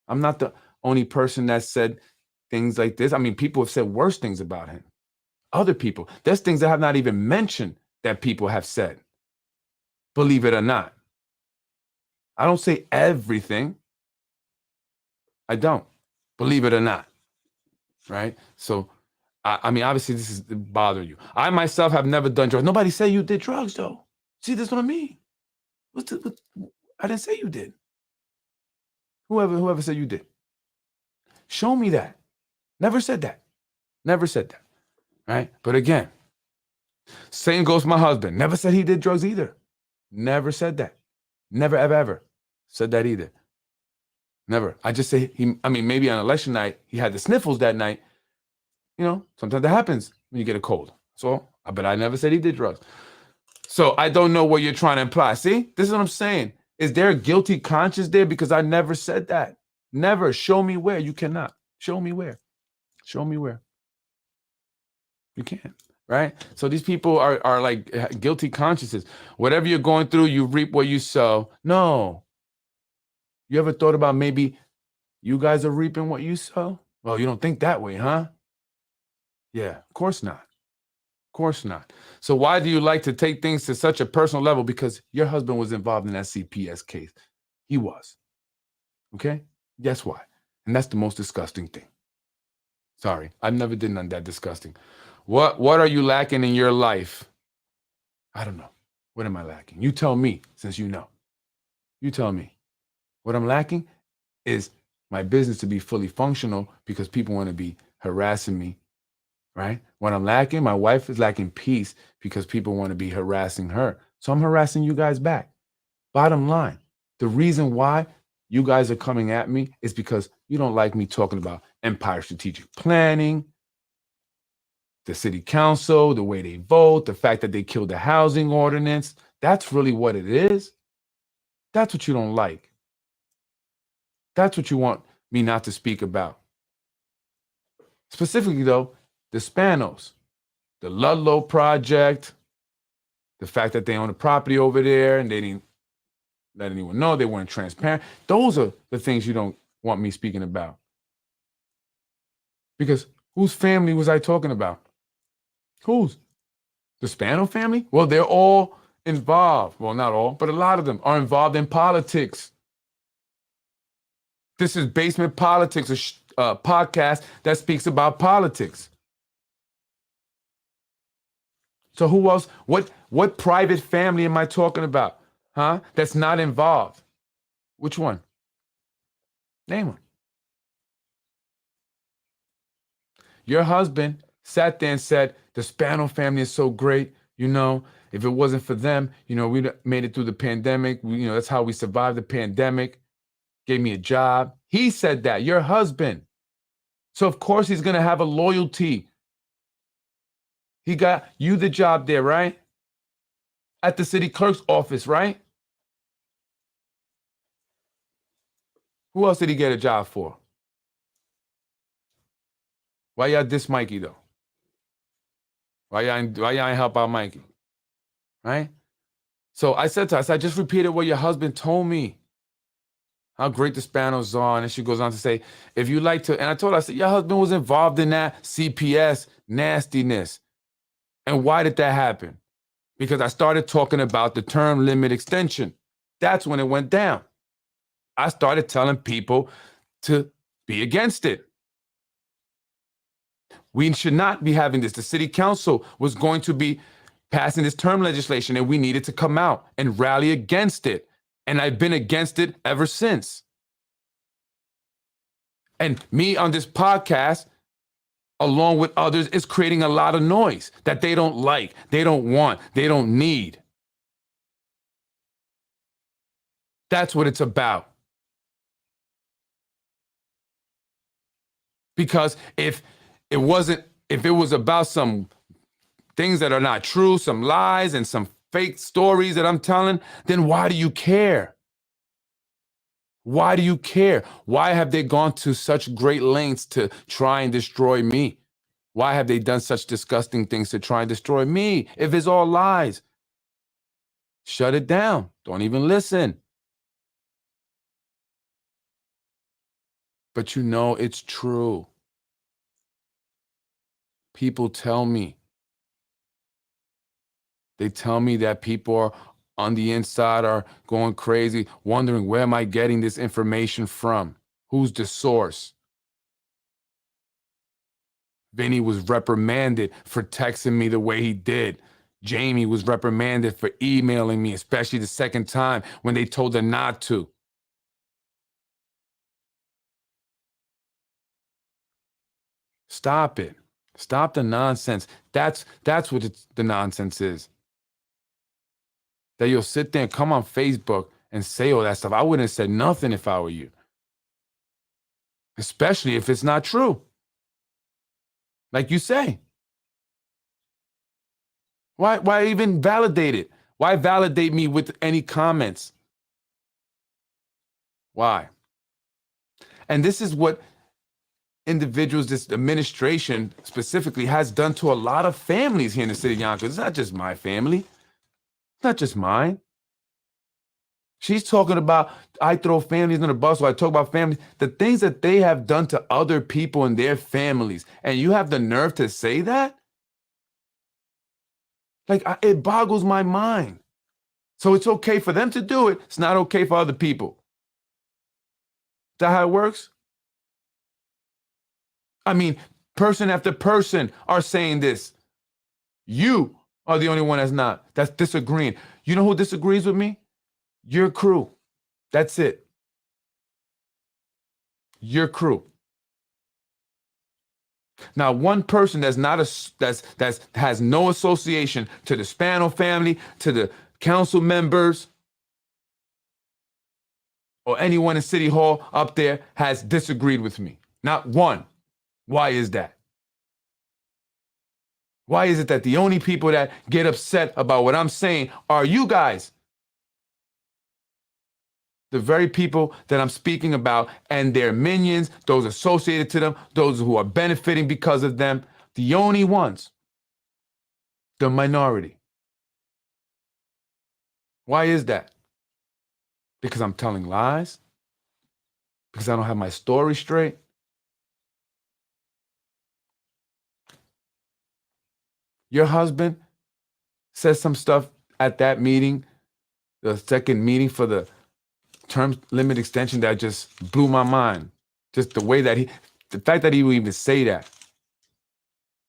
Speaker 1: I'm not the only person that said things like this. I mean, people have said worse things about him. Other people, there's things I have not even mentioned that people have said. Believe it or not. I don't say everything. I don't. Believe it or not. Right? So, I mean, obviously this is bothering you. I myself have never done drugs. Nobody said you did drugs, though. See, that's what I mean. I didn't say you did. Whoever said you did. Show me that. Never said that. Never said that. Right? But again, same goes for my husband. Never said he did drugs either. Never said that. Never, ever said that either. Never. I just say maybe on election night, he had the sniffles that night. Sometimes that happens when you get a cold. So, but I never said he did drugs. So I don't know what you're trying to imply. See, this is what I'm saying. Is there a guilty conscience there? Because I never said that. Never. Show me where. You cannot. Show me where. Show me where. You can't. Right? So these people are like guilty consciences. Whatever you're going through, you reap what you sow. No. You ever thought about maybe you guys are reaping what you sow? Well, you don't think that way, huh? Yeah, of course not. Of course not. So why do you like to take things to such a personal level? Because your husband was involved in that CPS case. He was. Okay? Guess why? And that's the most disgusting thing. Sorry, I've never did none that disgusting. What are you lacking in your life? I don't know. What am I lacking? You tell me, since you know. You tell me. What I'm lacking is my business to be fully functional because people want to be harassing me, right? What I'm lacking, my wife is lacking peace because people want to be harassing her. So I'm harassing you guys back. Bottom line, the reason why you guys are coming at me is because you don't like me talking about Empire strategic planning, the city council, the way they vote, the fact that they killed the housing ordinance. That's really what it is. That's what you don't like. That's what you want me not to speak about. Specifically, though, the Spanos, the Ludlow project, the fact that they own a property over there and they didn't let anyone know, they weren't transparent. Those are the things you don't want me speaking about. Because whose family was I talking about? Whose? The Spano family? Well, they're all involved. Well, not all, but a lot of them are involved in politics. This is Basement Politics, a podcast that speaks about politics. So who else? What private family am I talking about? Huh? That's not involved. Which one? Name one. Your husband sat there and said, the Spano family is so great. You know, if it wasn't for them, you know, we'd made it through the pandemic. That's how we survived the pandemic. Gave me a job. He said that, your husband. So of course he's going to have a loyalty. He got you the job there, right? At the city clerk's office, right? Who else did he get a job for? Why y'all diss Mikey though? Why y'all ain't help out Mikey? Right? So I said to her, I just repeated what your husband told me. How great the Spanos are. And then she goes on to say, if you like to, and I told her, I said, your husband was involved in that CPS nastiness. And why did that happen? Because I started talking about the term limit extension. That's when it went down. I started telling people to be against it. We should not be having this. The city council was going to be passing this term legislation and we needed to come out and rally against it. And I've been against it ever since. And me on this podcast, along with others, is creating a lot of noise that they don't like, they don't want, they don't need. That's what it's about. Because if it was about some things that are not true, some lies and some fake stories that I'm telling, then why do you care? Why do you care? Why have they gone to such great lengths to try and destroy me? Why have they done such disgusting things to try and destroy me? If it's all lies, shut it down. Don't even listen. But you know it's true. People tell me. They tell me that people are on the inside are going crazy, wondering where am I getting this information from? Who's the source? Vinny was reprimanded for texting me the way he did. Jamie was reprimanded for emailing me, especially the second time when they told her not to. Stop it. Stop the nonsense. That's what the nonsense is. That you'll sit there and come on Facebook and say all that stuff. I wouldn't have said nothing if I were you. Especially if it's not true. Like you say. Why even validate it? Why validate me with any comments? Why? And this is what individuals, this administration specifically, has done to a lot of families here in the city of Yonkers. It's not just my family. It's not just mine. She's talking about, I throw families in the bus, or I talk about families, the things that they have done to other people and their families. And you have the nerve to say that? Like, it boggles my mind. So it's okay for them to do it. It's not okay for other people. Is that how it works? I mean, person after person are saying this. You are the only one that's disagreeing. You know who disagrees with me? Your crew. That's it. Your crew. Now, one person that's not that's has no association to the Spano family, to the council members, or anyone in City Hall up there has disagreed with me. Not one. Why is that? Why is it that the only people that get upset about what I'm saying are you guys? The very people that I'm speaking about and their minions, those associated to them, those who are benefiting because of them, the only ones, the minority. Why is that? Because I'm telling lies? Because I don't have my story straight? Your husband said some stuff at that meeting, the second meeting for the term limit extension, that just blew my mind. Just the way that the fact that he would even say that.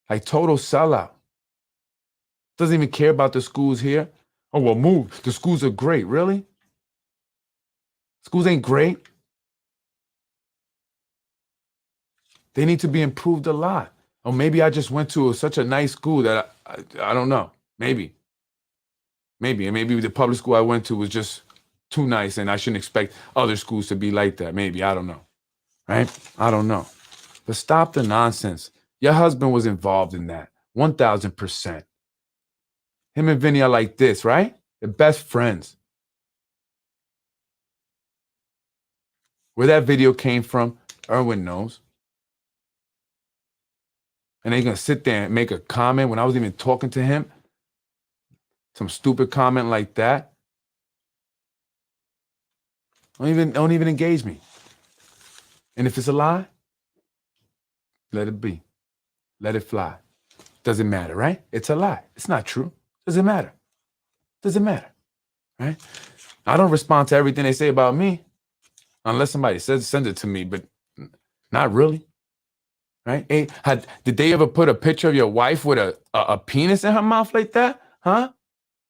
Speaker 1: Like, total sellout. Doesn't even care about the schools here. Oh, well, move. The schools are great. Really? Schools ain't great. They need to be improved a lot. Or maybe I just went to such a nice school that I don't know. Maybe. And maybe the public school I went to was just too nice and I shouldn't expect other schools to be like that. Maybe. I don't know. Right? I don't know. But stop the nonsense. Your husband was involved in that. 1,000%. Him and Vinny are like this, right? They're best friends. Where that video came from, Erwin knows. And they're going to sit there and make a comment when I was even talking to him. Some stupid comment like that. Don't even engage me. And if it's a lie, let it be. Let it fly. Doesn't matter, right? It's a lie. It's not true. Doesn't matter. Doesn't matter, right? I don't respond to everything they say about me unless somebody sends it to me, but not really. Right? Hey, did they ever put a picture of your wife with a penis in her mouth like that? Huh?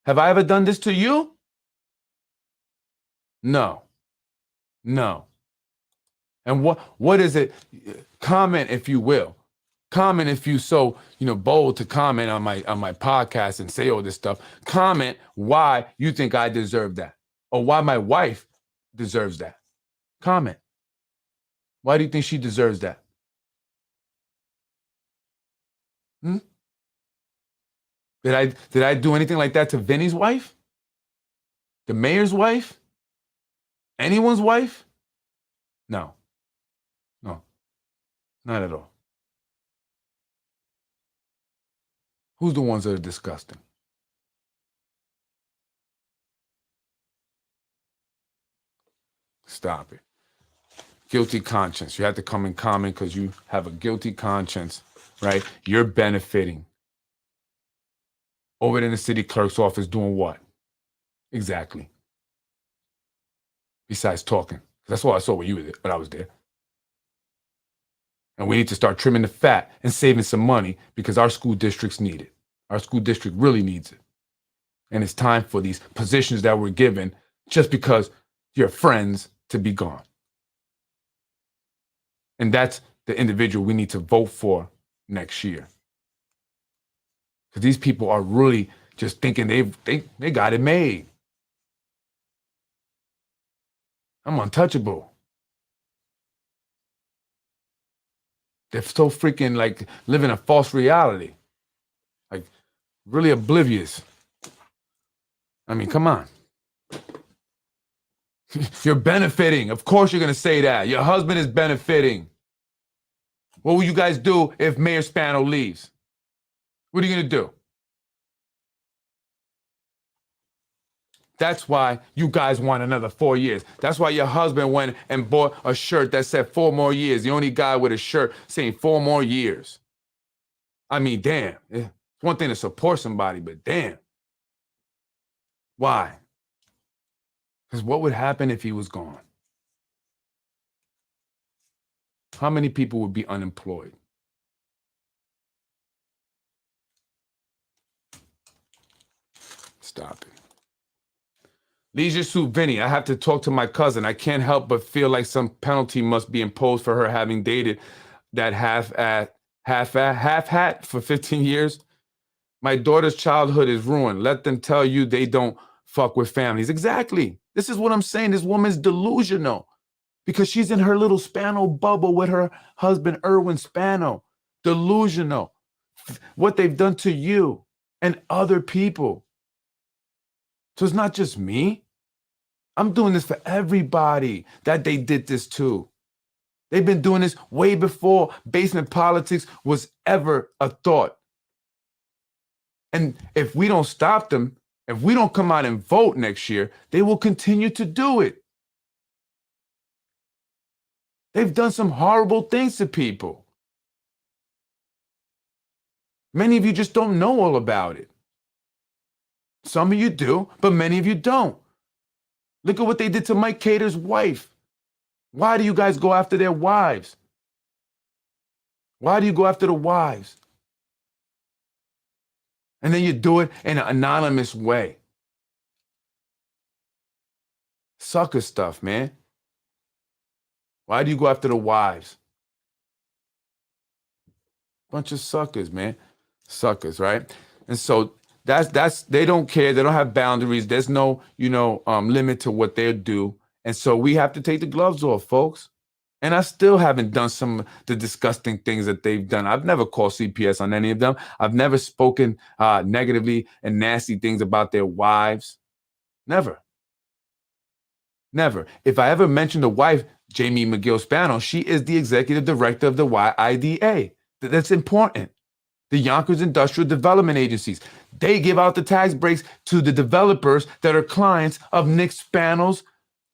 Speaker 1: Have I ever done this to you? No. And what is it? Comment if you will. Comment if you so bold to comment on my podcast and say all this stuff. Comment why you think I deserve that, or why my wife deserves that. Comment. Why do you think she deserves that? Did I do anything like that to Vinny's wife? The mayor's wife? Anyone's wife? No, not at all. Who's the ones that are disgusting? Stop it. Guilty conscience. You have to come and comment because you have a guilty conscience, right? You're benefiting. Over in the city clerk's office doing what? Exactly. Besides talking. That's what I saw when you were there, when I was there. And we need to start trimming the fat and saving some money because our school districts need it. Our school district really needs it. And it's time for these positions that we're given just because you're friends to be gone. And that's the individual we need to vote for next year. Because these people are really just thinking they got it made. I'm untouchable. They're so freaking like living a false reality. Like really oblivious. I mean, come on. You're benefiting. Of course you're going to say that. Your husband is benefiting. What will you guys do if Mayor Spano leaves? What are you going to do? That's why you guys want another 4 years. That's why your husband went and bought a shirt that said 4 more years. The only guy with a shirt saying 4 more years. I mean, damn. It's one thing to support somebody, but damn. Why? Because what would happen if he was gone? How many people would be unemployed? Stop it. Leisure Suit Vinny, I have to talk to my cousin. I can't help but feel like some penalty must be imposed for her having dated that half-hat for 15 years. My daughter's childhood is ruined. Let them tell you they don't fuck with families. Exactly. This is what I'm saying. This woman's delusional because she's in her little Spano bubble with her husband, Erwin Spano. Delusional. What they've done to you and other people. So it's not just me. I'm doing this for everybody that they did this to. They've been doing this way before basement politics was ever a thought. And if we don't stop them, if we don't come out and vote next year, they will continue to do it. They've done some horrible things to people. Many of you just don't know all about it. Some of you do, but many of you don't. Look at what they did to Mike Cater's wife. Why do you guys go after their wives? Why do you go after the wives? And then you do it in an anonymous way. Sucker stuff, man. Why do you go after the wives? Bunch of suckers, man. Suckers, right? And so that's they don't care. They don't have boundaries. There's no, limit to what they'll do. And so we have to take the gloves off, folks. And I still haven't done some of the disgusting things that they've done. I've never called CPS on any of them. I've never spoken negatively and nasty things about their wives. Never. Never. If I ever mention the wife, Jamie McGill Spano, she is the executive director of the YIDA. That's important. The Yonkers Industrial Development Agencies. They give out the tax breaks to the developers that are clients of Nick Spano's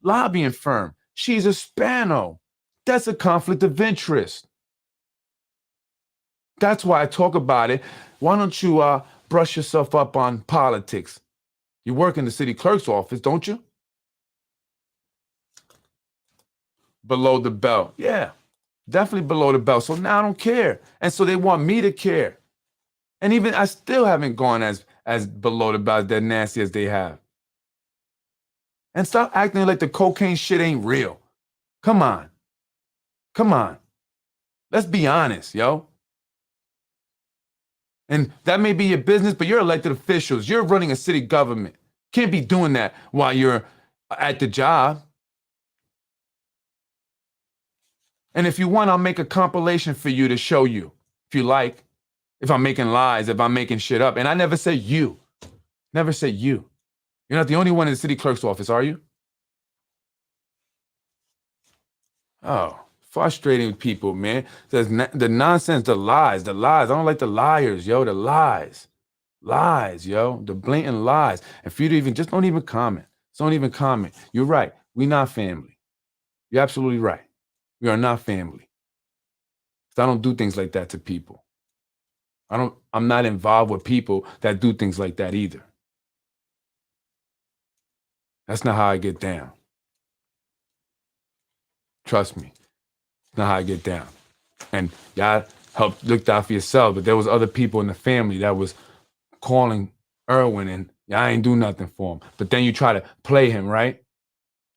Speaker 1: lobbying firm. She's a Spano. That's a conflict of interest. That's why I talk about it. Why don't you brush yourself up on politics? You work in the city clerk's office, don't you? Below the belt. Yeah, definitely below the belt. So now I don't care. And so they want me to care. And even I still haven't gone as below the belt, that nasty as they have. And stop acting like the cocaine shit ain't real. Come on. Come on. Let's be honest, yo. And that may be your business, but you're elected officials. You're running a city government. Can't be doing that while you're at the job. And if you want, I'll make a compilation for you to show you, if you like, if I'm making lies, if I'm making shit up. And I never say you. Never say you. You're not the only one in the city clerk's office, are you? Oh, frustrating people, man. The nonsense, the lies. I don't like the liars, yo, the lies. Lies, yo, the blatant lies. And for you to don't even comment. Don't even comment. You're right. We're not family. You're absolutely right. We are not family. I don't do things like that to people. I'm not involved with people that do things like that either. That's not how I get down. Trust me. That's not how I get down. And y'all looked out for yourself, but there was other people in the family that was calling Erwin and y'all ain't do nothing for him. But then you try to play him, right?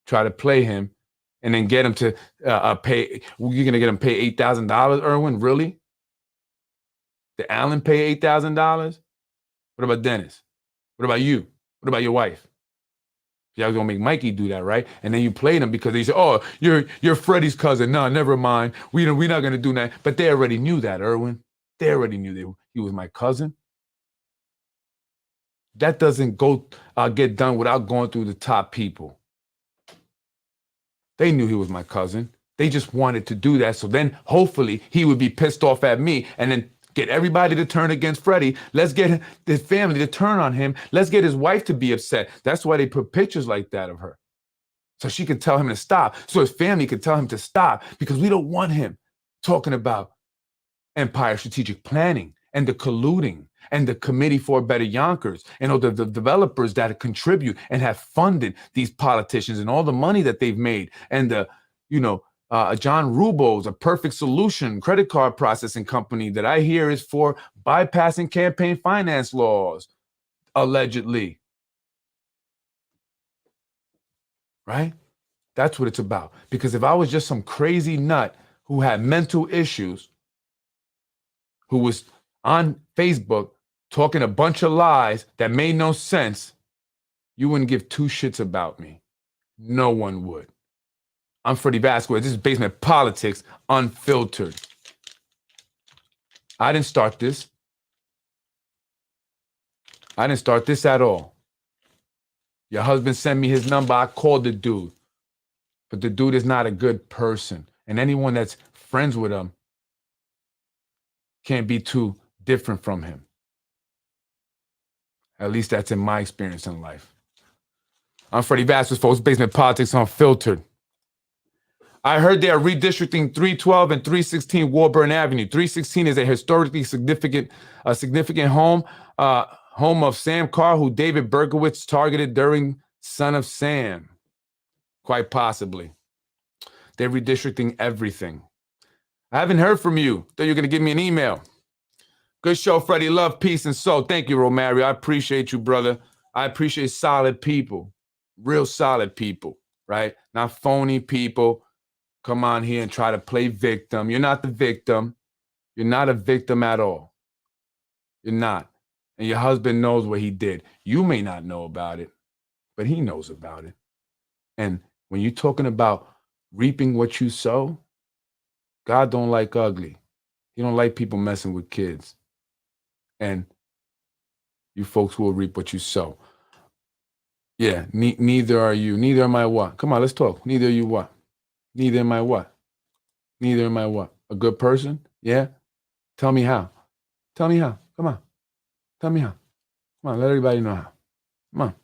Speaker 1: Try to play him and then get him to pay. You're going to get him pay $8,000, Erwin? Really? Did Alan pay $8,000? What about Dennis? What about you? What about your wife? Y'all gonna make Mikey do that, right? And then you played him because they said, "Oh, you're Freddy's cousin." No, never mind. We're not gonna do that. But they already knew that, Erwin. They already knew he was my cousin. That doesn't get done without going through the top people. They knew he was my cousin. They just wanted to do that. So then hopefully he would be pissed off at me and then Get everybody to turn against Freddy. Let's get his family to turn on him. Let's get his wife to be upset. That's why they put pictures like that of her. So she could tell him to stop. So his family could tell him to stop, because we don't want him talking about Empire Strategic Planning and the colluding and the Committee for Better Yonkers and all the developers that contribute and have funded these politicians and all the money that they've made, and the, John Rubo's A Perfect Solution credit card processing company that I hear is for bypassing campaign finance laws, allegedly. Right? That's what it's about. Because if I was just some crazy nut who had mental issues, who was on Facebook talking a bunch of lies that made no sense, you wouldn't give two shits about me. No one would. I'm Freddy Vazquez. This is Basement Politics Unfiltered. I didn't start this. I didn't start this at all. Your husband sent me his number. I called the dude. But the dude is not a good person. And anyone that's friends with him can't be too different from him. At least that's in my experience in life. I'm Freddy Vazquez, folks. Basement Politics Unfiltered. I heard they are redistricting 312 and 316 Warburn Avenue. 316 is a historically significant home of Sam Carr, who David Berkowitz targeted during Son of Sam. Quite possibly. They're redistricting everything. I haven't heard from you. Thought you were going to give me an email. Good show, Freddie. Love, peace, and soul. Thank you, Romario. I appreciate you, brother. I appreciate solid people. Real solid people, right? Not phony people. Come on here and try to play victim. You're not the victim. You're not a victim at all. You're not. And your husband knows what he did. You may not know about it, but he knows about it. And when you're talking about reaping what you sow, God don't like ugly. He don't like people messing with kids. And you folks will reap what you sow. Yeah, neither are you. Neither am I what? Come on, let's talk. Neither are you what? Neither am I what? Neither am I what? A good person? Yeah? Tell me how. Tell me how. Come on. Tell me how. Come on, let everybody know how. Come on.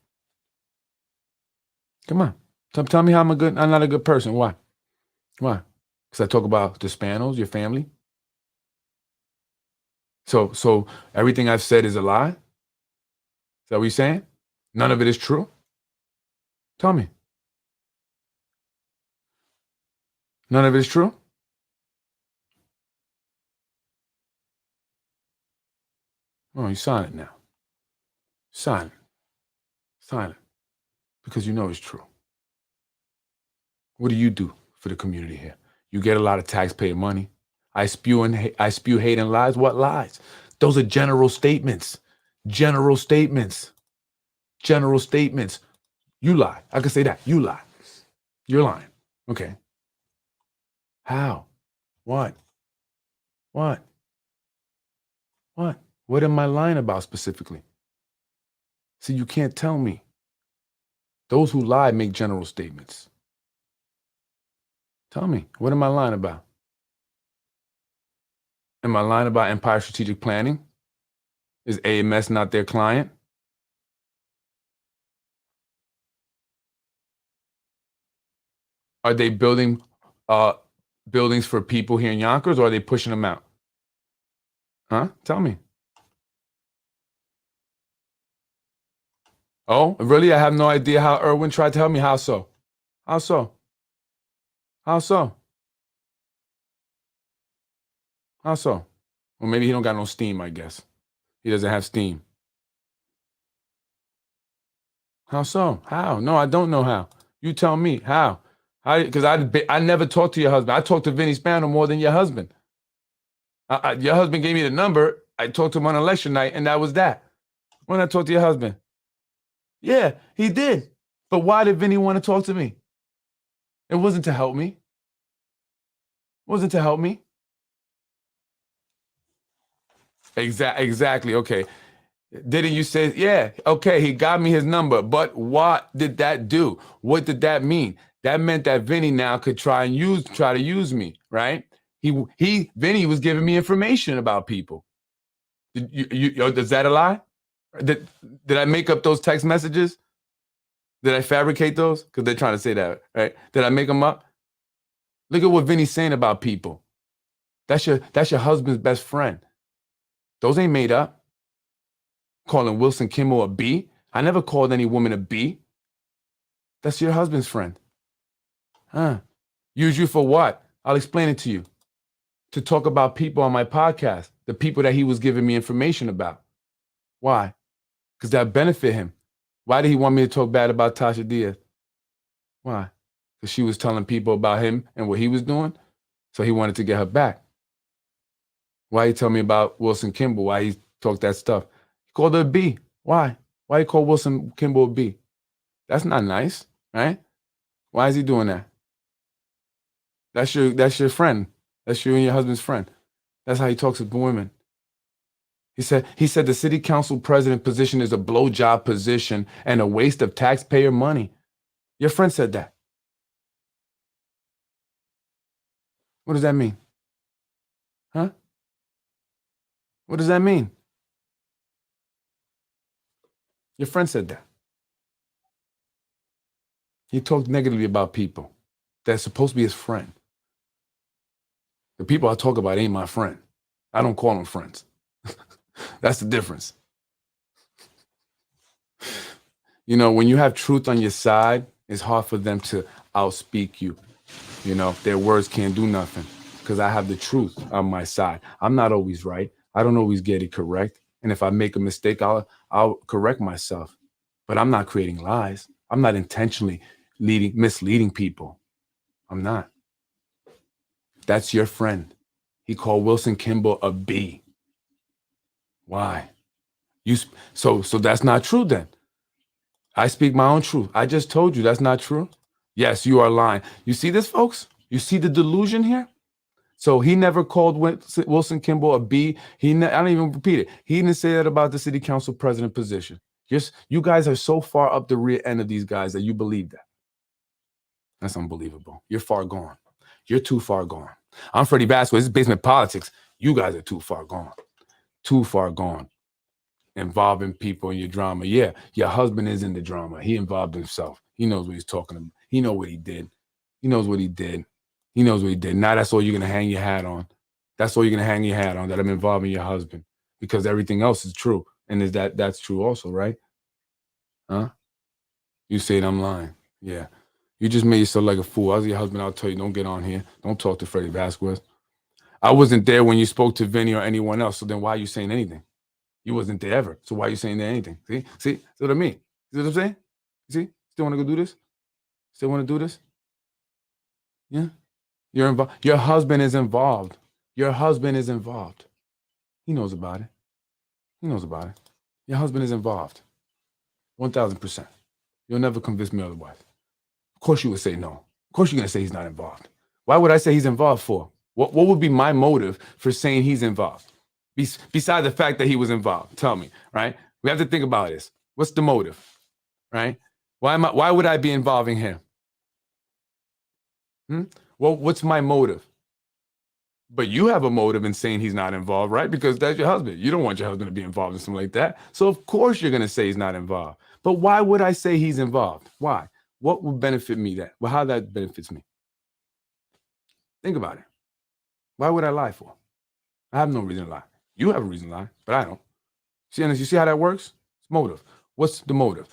Speaker 1: Come on. Tell me how I'm not a good person. Why? Why? Because I talk about the Spanos, your family. So everything I've said is a lie? Is that what you're saying? None of it is true? Tell me. None of it is true? Oh, you're silent now. Silent. Silent. Because you know it's true. What do you do for the community here? You get a lot of taxpayer money. I spew hate and lies. What lies? Those are general statements. General statements. General statements. You lie. I can say that. You lie. You're lying. Okay. How? What? What? What? What am I lying about specifically? See, you can't tell me. Those who lie make general statements. Tell me, what am I lying about? Am I lying about Empire Strategic Planning? Is AMS not their client? Are they building buildings for people here in Yonkers, or are they pushing them out? Huh? Tell me. Oh, really? I have no idea how Irwin tried to help me. How so? How so? How so? How so? Well, maybe he don't got no steam, I guess. He doesn't have steam. How so? How? No, I don't know how. You tell me. How? Because I never talked to your husband. I talked to Vinny Spano more than your husband. Your husband gave me the number. I talked to him on election night, and that was that. When I talked to your husband. Yeah, he did. But why did Vinny want to talk to me? It wasn't to help me. It wasn't to help me. Exactly. Okay. Didn't you say, yeah, okay, he got me his number, but what did that do? What did that mean? That meant that Vinny now could try to use me, right? Vinny was giving me information about people. Is that a lie? Did I make up those text messages? Did I fabricate those? Because they're trying to say that, right? Did I make them up? Look at what Vinny's saying about people. That's your husband's best friend. Those ain't made up. Calling Wilson Kimball a B. I never called any woman a B. That's your husband's friend. Huh? Use you for what? I'll explain it to you. To talk about people on my podcast, the people that he was giving me information about. Why? Because that benefit him. Why did he want me to talk bad about Tasha Diaz? Why? Because she was telling people about him and what he was doing. So he wanted to get her back. Why he tell me about Wilson Kimball? Why he talked that stuff? He called her a B. Why? Why he called Wilson Kimball a B? That's not nice, right? Why is he doing that? That's your friend. That's you and your husband's friend. That's how he talks to women. He said the city council president position is a blowjob position and a waste of taxpayer money. Your friend said that. What does that mean? Huh? What does that mean? Your friend said that. He talked negatively about people that's supposed to be his friend. The people I talk about ain't my friend. I don't call them friends. That's the difference. You know, when you have truth on your side, it's hard for them to outspeak you. You know, their words can't do nothing because I have the truth on my side. I'm not always right. I don't always get it correct. And if I make a mistake, I'll correct myself. But I'm not creating lies. I'm not intentionally misleading people. I'm not. That's your friend. He called Wilson Kimball a B. Why? So that's not true then. I speak my own truth. I just told you that's not true. Yes, you are lying. You see this, folks? You see the delusion here? So he never called Wilson Kimball a B. I don't even repeat it. He didn't say that about the city council president position. You guys are so far up the rear end of these guys that you believe that. That's unbelievable. You're far gone. You're too far gone. I'm Freddy Vazquez. This is Basement Politics. You guys are too far gone. Too far gone. Involving people in your drama. Yeah, your husband is in the drama. He involved himself. He knows what he's talking about. He knows what he did. He knows what he did. He knows what he did. Now that's all you're going to hang your hat on. That's all you're going to hang your hat on, that I'm involving your husband. Because everything else is true. And that's true also, right? Huh? You saying I'm lying. Yeah. You just made yourself like a fool. I was your husband. I'll tell you, don't get on here. Don't talk to Freddy Vazquez. I wasn't there when you spoke to Vinny or anyone else. So then why are you saying anything? You wasn't there ever. So why are you saying anything? See what I mean? See what I'm saying? See? Still want to go do this? Still want to do this? Yeah. You're involved. Your husband is involved. Your husband is involved. He knows about it. He knows about it. Your husband is involved. 1,000%. You'll never convince me otherwise. Of course you would say no. Of course you're going to say he's not involved. Why would I say he's involved for? What would be my motive for saying he's involved? Besides the fact that he was involved. Tell me, right? We have to think about this. What's the motive, right? Why would I be involving him? Well, what's my motive? But you have a motive in saying he's not involved, right? Because that's your husband. You don't want your husband to be involved in something like that. So of course you're going to say he's not involved. But why would I say he's involved? Why? What would benefit me that? Well, how that benefits me? Think about it. Why would I lie for? I have no reason to lie. You have a reason to lie, but I don't. You see how that works? It's motive. What's the motive?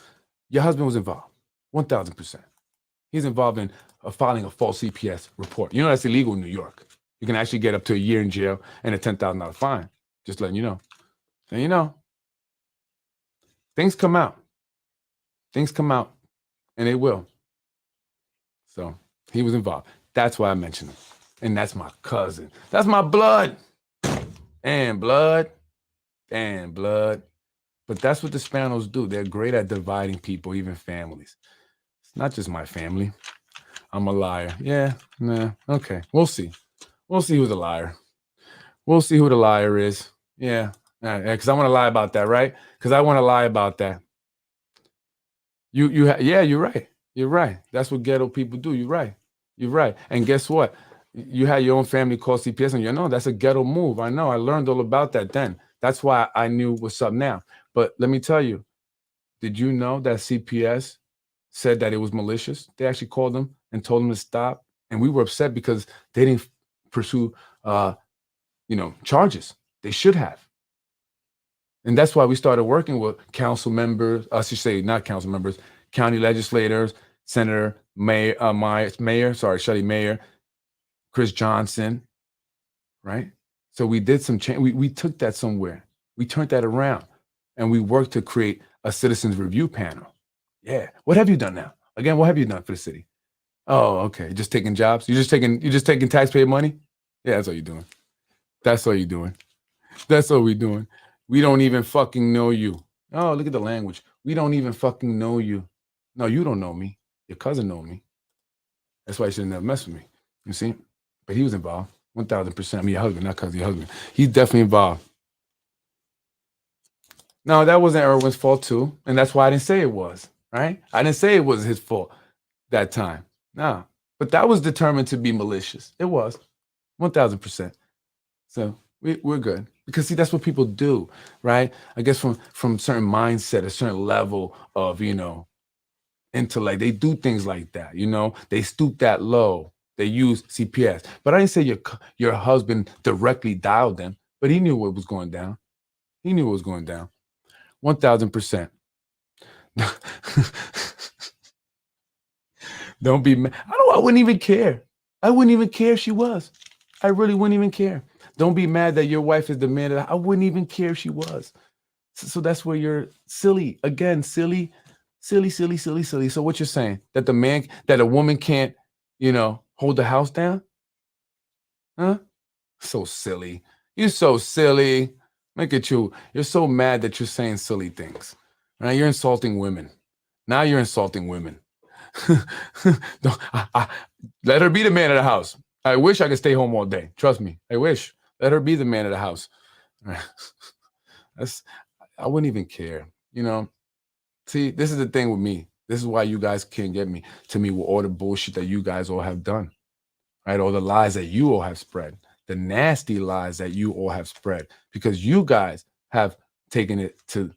Speaker 1: Your husband was involved. 1,000%. He's involved in filing a false CPS report. You know that's illegal in New York. You can actually get up to a year in jail and a $10,000 fine. Just letting you know. And you know, things come out. Things come out, and they will. So he was involved. That's why I mentioned him. And that's my cousin. That's my blood. And blood. And blood. But that's what the Spanos do. They're great at dividing people, even families. It's not just my family. I'm a liar. Yeah, nah, okay. We'll see. We'll see who's a liar. We'll see who the liar is. Yeah, because I want to lie about that, right? Because I want to lie about that. Yeah, you're right. You're right. That's what ghetto people do. You're right. You're right. And guess what? You had your own family called CPS, and you know that's a ghetto move. I know. I learned all about that then. That's why I knew what's up now. But let me tell you, did you know that CPS said that it was malicious? They actually called them and told them to stop. And we were upset because they didn't pursue, charges. They should have. And that's why we started working with council members, I should say not council members, county legislators, Senator Shelly Mayer, Chris Johnson, right? So we did some change. We took that somewhere. We turned that around and we worked to create a citizens review panel. Yeah. What have you done now? Again, what have you done for the city? Oh, okay. Just taking jobs? You're just taking taxpayer money? Yeah, that's all you're doing. That's all you're doing. That's all we're doing. We don't even fucking know you. Oh, look at the language. We don't even fucking know you. No, you don't know me. Your cousin know me. That's why you should never mess with me. You see? But he was involved. 1,000%. I mean, your husband, not cousin, your husband. He's definitely involved. No, that wasn't Erwin's fault too. And that's why I didn't say it was, right? I didn't say it was his fault that time. No. But that was determined to be malicious. It was. 1,000%. So we're good. Because see, that's what people do, right? I guess from certain mindset, a certain level of, intellect, they do things like that, they stoop that low. They use CPS. But I didn't say your husband directly dialed them, but he knew what was going down. He knew what was going down. 1,000%. Don't be mad. I wouldn't even care. I wouldn't even care if she was. I really wouldn't even care. Don't be mad that your wife is the man that I wouldn't even care if she was. So that's where you're silly. Again, silly. So what you're saying? That a woman can't, hold the house down? Huh? So silly. You're so silly. Look at you. You're so mad that you're saying silly things. Now you're insulting women. Now you're insulting women. Let her be the man of the house. I wish I could stay home all day. Trust me. I wish. Let her be the man of the house. I wouldn't even care. See, this is the thing with me. This is why you guys can't get me with all the bullshit that you guys all have done, right? All the lies that you all have spread, the nasty lies that you all have spread, because you guys have taken it to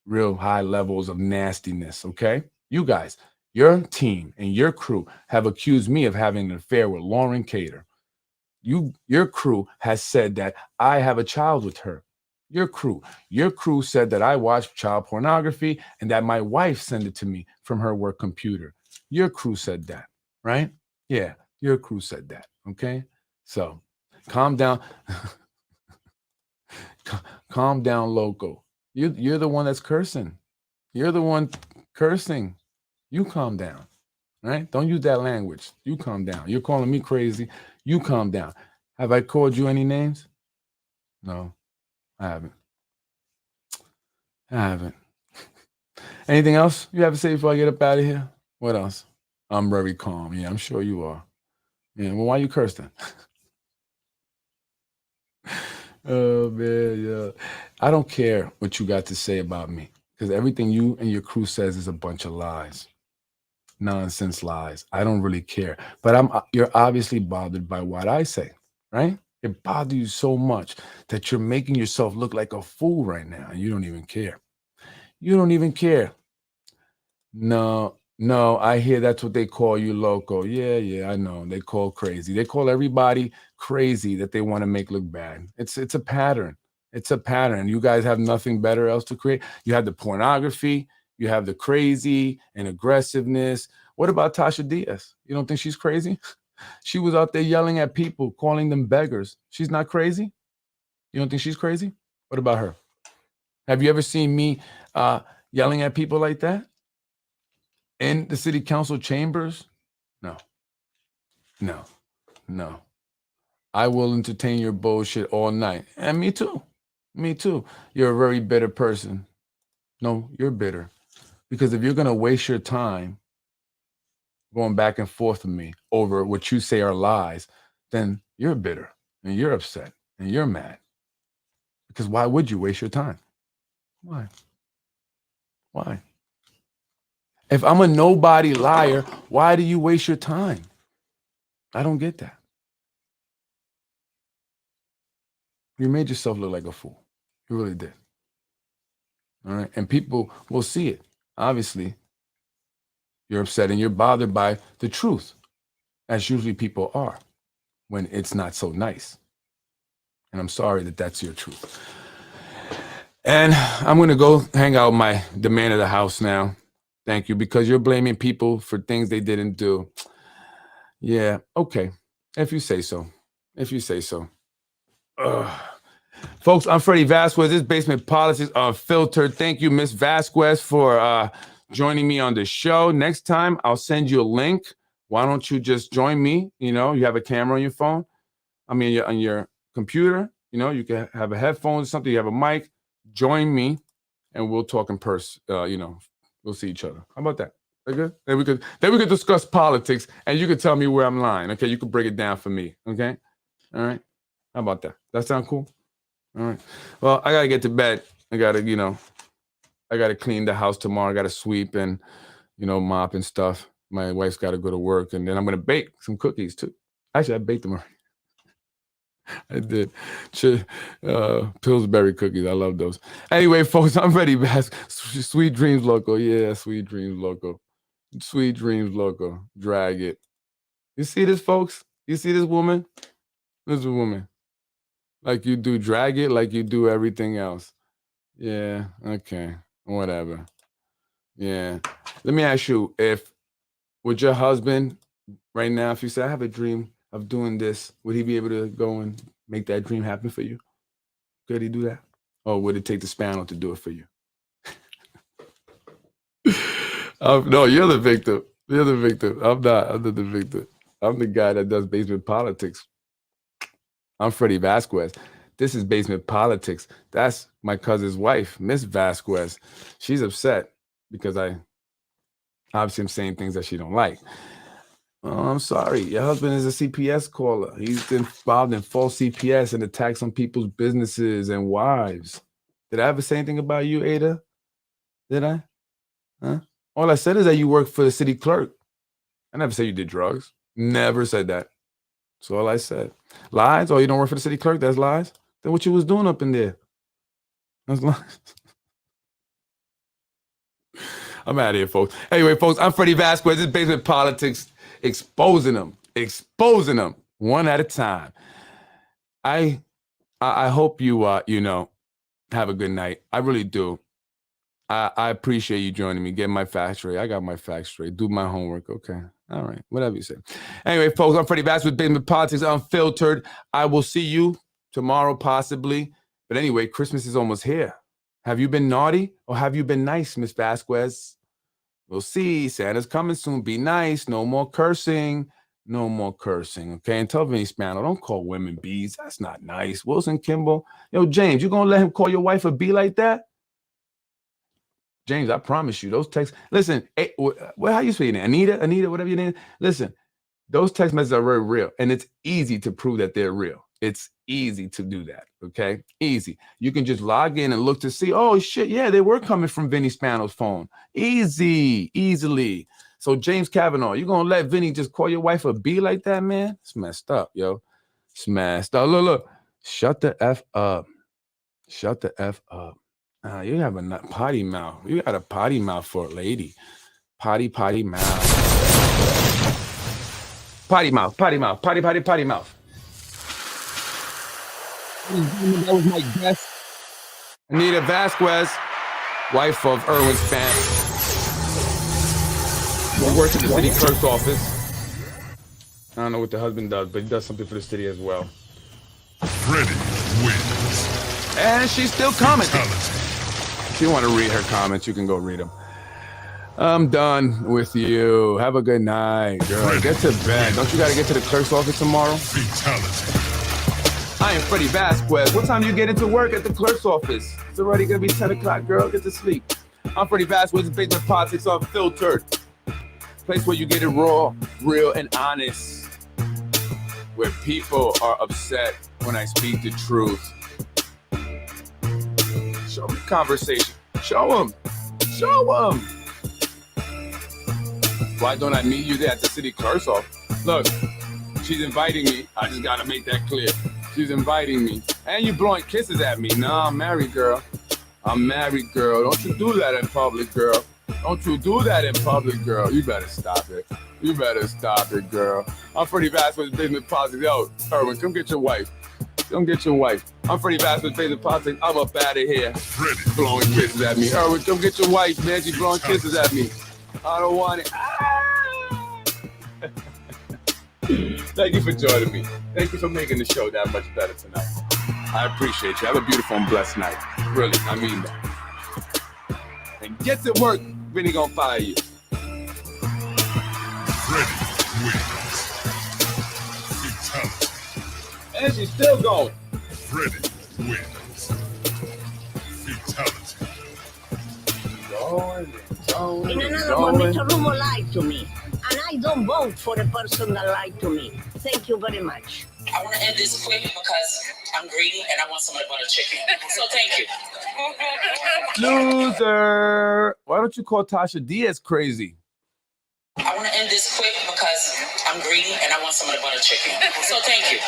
Speaker 1: real high levels of nastiness, okay? You guys, your team and your crew have accused me of having an affair with Lauren Cater. Your crew has said that I have a child with her. Your crew said that I watched child pornography and that my wife sent it to me from her work computer. Your crew said that, right? Yeah, your crew said that, okay? So calm down. Calm down, loco. You're the one that's cursing. You're the one cursing. You calm down, right? Don't use that language. You calm down. You're calling me crazy. You calm down. Have I called you any names? No, I haven't. Anything else you have to say before I get up out of here? What else? I'm very calm. Yeah, I'm sure you are. Yeah, well, why you curse then? Oh, man, yeah. I don't care what you got to say about me, because everything you and your crew says is a bunch of lies. Nonsense lies. I don't really care. But you're obviously bothered by what I say, right? It bothers you so much that you're making yourself look like a fool right now, and you don't even care. You don't even care. No, I hear that's what they call you, loco. Yeah, I know. They call crazy. They call everybody crazy that they want to make look bad. It's a pattern. It's a pattern. You guys have nothing better else to create. You have the pornography. You have the crazy and aggressiveness. What about Tasha Diaz? You don't think she's crazy? She was out there yelling at people, calling them beggars. She's not crazy? You don't think she's crazy? What about her? Have you ever seen me yelling at people like that in the city council chambers? No. I will entertain your bullshit all night. And me too. You're a very bitter person. No, you're bitter. Because if you're going to waste your time going back and forth with me over what you say are lies, then you're bitter and you're upset and you're mad. Because why would you waste your time? Why? If I'm a nobody liar, why do you waste your time? I don't get that. You made yourself look like a fool. You really did. All right. And people will see it. Obviously, you're upset and you're bothered by the truth, as usually people are when it's not so nice. And I'm sorry that that's your truth. And I'm going to go hang out my demand of the house now. Thank you, because you're blaming people for things they didn't do. Yeah, okay. If you say so. If you say so. Ugh. Folks, I'm Freddy Vazquez. This is Basement Politics Unfiltered. Thank you, Miss Vazquez, for joining me on the show. Next time, I'll send you a link. Why don't you just join me? You know, you have a camera on your phone. I mean, on your computer. You know, you can have a headphone or something. You have a mic. Join me, and we'll talk in person. You know, we'll see each other. How about that? Okay? Then we could discuss politics, and you could tell me where I'm lying. Okay, you could break it down for me. Okay, all right. How about that? That sound cool? All right. Well, I gotta get to bed. I gotta clean the house tomorrow. I gotta sweep and, mop and stuff. My wife's gotta go to work, and then I'm gonna bake some cookies too. Actually, I baked them already. I did. Pillsbury cookies. I love those. Anyway, folks, I'm ready. Sweet Dreams Loco. Yeah, Sweet Dreams Loco. Sweet Dreams Loco. Drag it. You see this, folks? You see this woman? This is a woman. Like you do drag it, like you do everything else. Yeah, okay. Whatever. Yeah. Let me ask you, would your husband right now, if you say, I have a dream of doing this, would he be able to go and make that dream happen for you? Could he do that? Or would it take the spaniel to do it for you? No, you're the victim. You're the victim. I'm not the victim. I'm the guy that does basement politics. I'm Freddy Vazquez. This is Basement Politics. That's my cousin's wife, Miss Vazquez. She's upset because I obviously am saying things that she don't like. Oh, I'm sorry. Your husband is a CPS caller. He's involved in false CPS and attacks on people's businesses and wives. Did I ever say anything about you, Ada? Did I? Huh? All I said is that you work for the city clerk. I never said you did drugs. Never said that. That's all I said. Lies? Oh, you don't work for the city clerk? That's lies? Then what you was doing up in there? That's lies. I'm out of here, folks. Anyway, folks, I'm Freddy Vazquez. This is Basement Politics, exposing them one at a time. I hope you have a good night. I really do. I appreciate you joining me. Get my facts straight. I got my facts straight. Do my homework. Okay. All right. Whatever you say. Anyway, folks, I'm Freddy Vazquez with Basement Politics Unfiltered. I will see you tomorrow, possibly. But anyway, Christmas is almost here. Have you been naughty or have you been nice, Miss Vazquez? We'll see. Santa's coming soon. Be nice. No more cursing. No more cursing. Okay. And tell Vinny Spano, don't call women bees. That's not nice. Wilson Kimball. Yo, James, you gonna let him call your wife a bee like that? James, I promise you, those texts. Listen, hey, how you speaking? Anita, whatever your name is. Listen, those text messages are very real, and it's easy to prove that they're real. It's easy to do that, okay? Easy. You can just log in and look to see, oh, shit, yeah, they were coming from Vinny Spano's phone. Easily. So, James Kavanaugh, you going to let Vinny just call your wife a bee like that, man? It's messed up, yo. It's messed up. Look. Shut the F up. Shut the F up. You have a potty mouth. You got a potty mouth for a lady. Potty mouth. Potty mouth. Potty mouth. That was my guest. Anita Vazquez, wife of Erwin Span. Works at the city clerk's office. I don't know what the husband does, but he does something for the city as well.
Speaker 9: Freddy wins.
Speaker 1: And she's still commenting. If you want to read her comments, you can go read them. I'm done with you. Have a good night, girl. Freddy, get to bed. Don't you got to get to the clerk's office tomorrow?
Speaker 9: Fatality.
Speaker 1: I am Freddy Vazquez. What time do you get into work at the clerk's office? It's already going to be 10 o'clock, girl. Get to sleep. I'm Freddy Vazquez. Basement Politics Unfiltered. Place where you get it raw, real, and honest. Where people are upset when I speak the truth. Show me conversation. Show them. Why don't I meet you there at the city clerk's office? Look, she's inviting me. I just got to make that clear. She's inviting me And you blowing kisses at me. Nah, I'm married, girl. I'm married, girl. Don't you do that in public, girl. Don't you do that in public, girl. You better stop it. You better stop it, girl. I'm Freddy Vazquez, Business Politics. Yo, Erwin, come get your wife. Come get your wife. I'm Freddy Vazquez, Business Politics. I'm up out of here.
Speaker 9: Freddy
Speaker 1: Blowing kisses at me. Erwin, come get your wife, man. She's blowing kisses at me. I don't want it. Thank you for joining me. Thank you for making the show that much better tonight. I appreciate you. Have a beautiful and blessed night. Really, I mean that. And get to work. Vinny gonna fire you.
Speaker 9: Freddy wins. Fatality.
Speaker 1: And she's still going.
Speaker 9: Freddy wins. Fatality.
Speaker 1: Going.
Speaker 10: In another one, Mr. Rumo lied to me. And I don't vote for the person that lied to me. Thank you very much.
Speaker 8: I want to end this quick because I'm greedy and I want some of the butter chicken. So thank you.
Speaker 1: Loser. Why don't you call Tasha Diaz crazy?
Speaker 8: I want to end this quick because I'm greedy and I want some of the butter chicken. So thank you.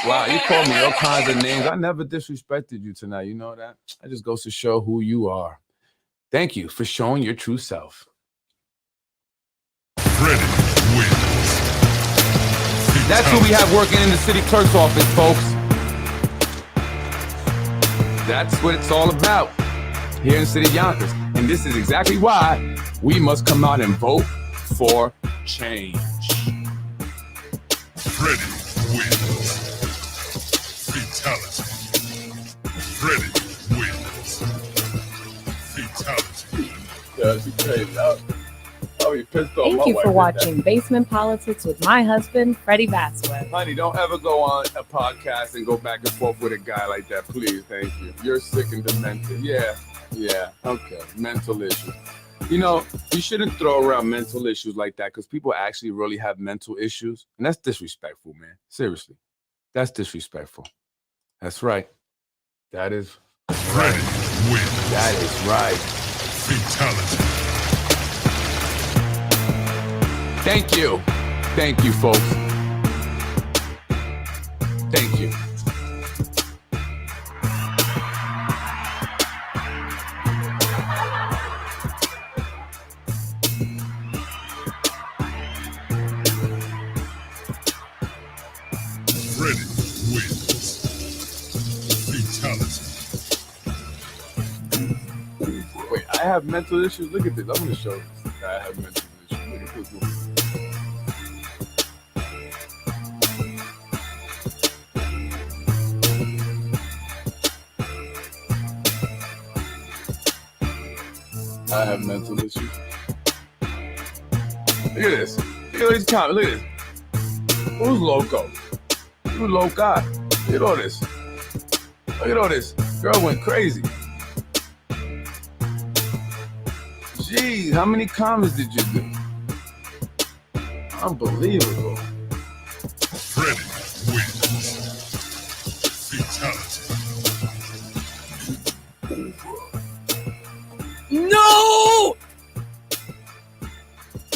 Speaker 1: Wow, you called me all kinds of names. I never disrespected you tonight. You know that? That just goes to show who you are. Thank you for showing your true self.
Speaker 9: Freddy wins.
Speaker 1: That's who we have working in the city clerk's office, folks. That's what it's all about here in the city of Yonkers. And this is exactly why we must come out and vote for change.
Speaker 9: Freddy wins. Fatality. Freddy wins. Fatality.
Speaker 1: That'd be crazy. I'll be pissed off.
Speaker 11: Thank you for watching Basement Politics with my husband, Freddy Vazquez.
Speaker 1: Honey, don't ever go on a podcast and go back and forth with a guy like that, please. Thank you. You're sick and demented. Yeah. Okay. Mental issues. You know, you shouldn't throw around mental issues like that because people actually really have mental issues. And that's disrespectful, man. Seriously. That's disrespectful. That's right. That is
Speaker 9: Freddy wins.
Speaker 1: That is right.
Speaker 9: Fatality.
Speaker 1: Thank you. Thank you, folks. Thank you.
Speaker 9: Freddy wins. Fatality.
Speaker 1: Wait, I have mental issues. Look at this. I'm going to show this. I have mental issues. Look at this one. I have mental issues. Look at this. Look at these comments. Look at this. Who's loco? Who's loca? Look at all this. Look at all this. Girl went crazy. Jeez, how many comments did you do? Unbelievable.
Speaker 9: Freddy wins. Fatality.
Speaker 1: No!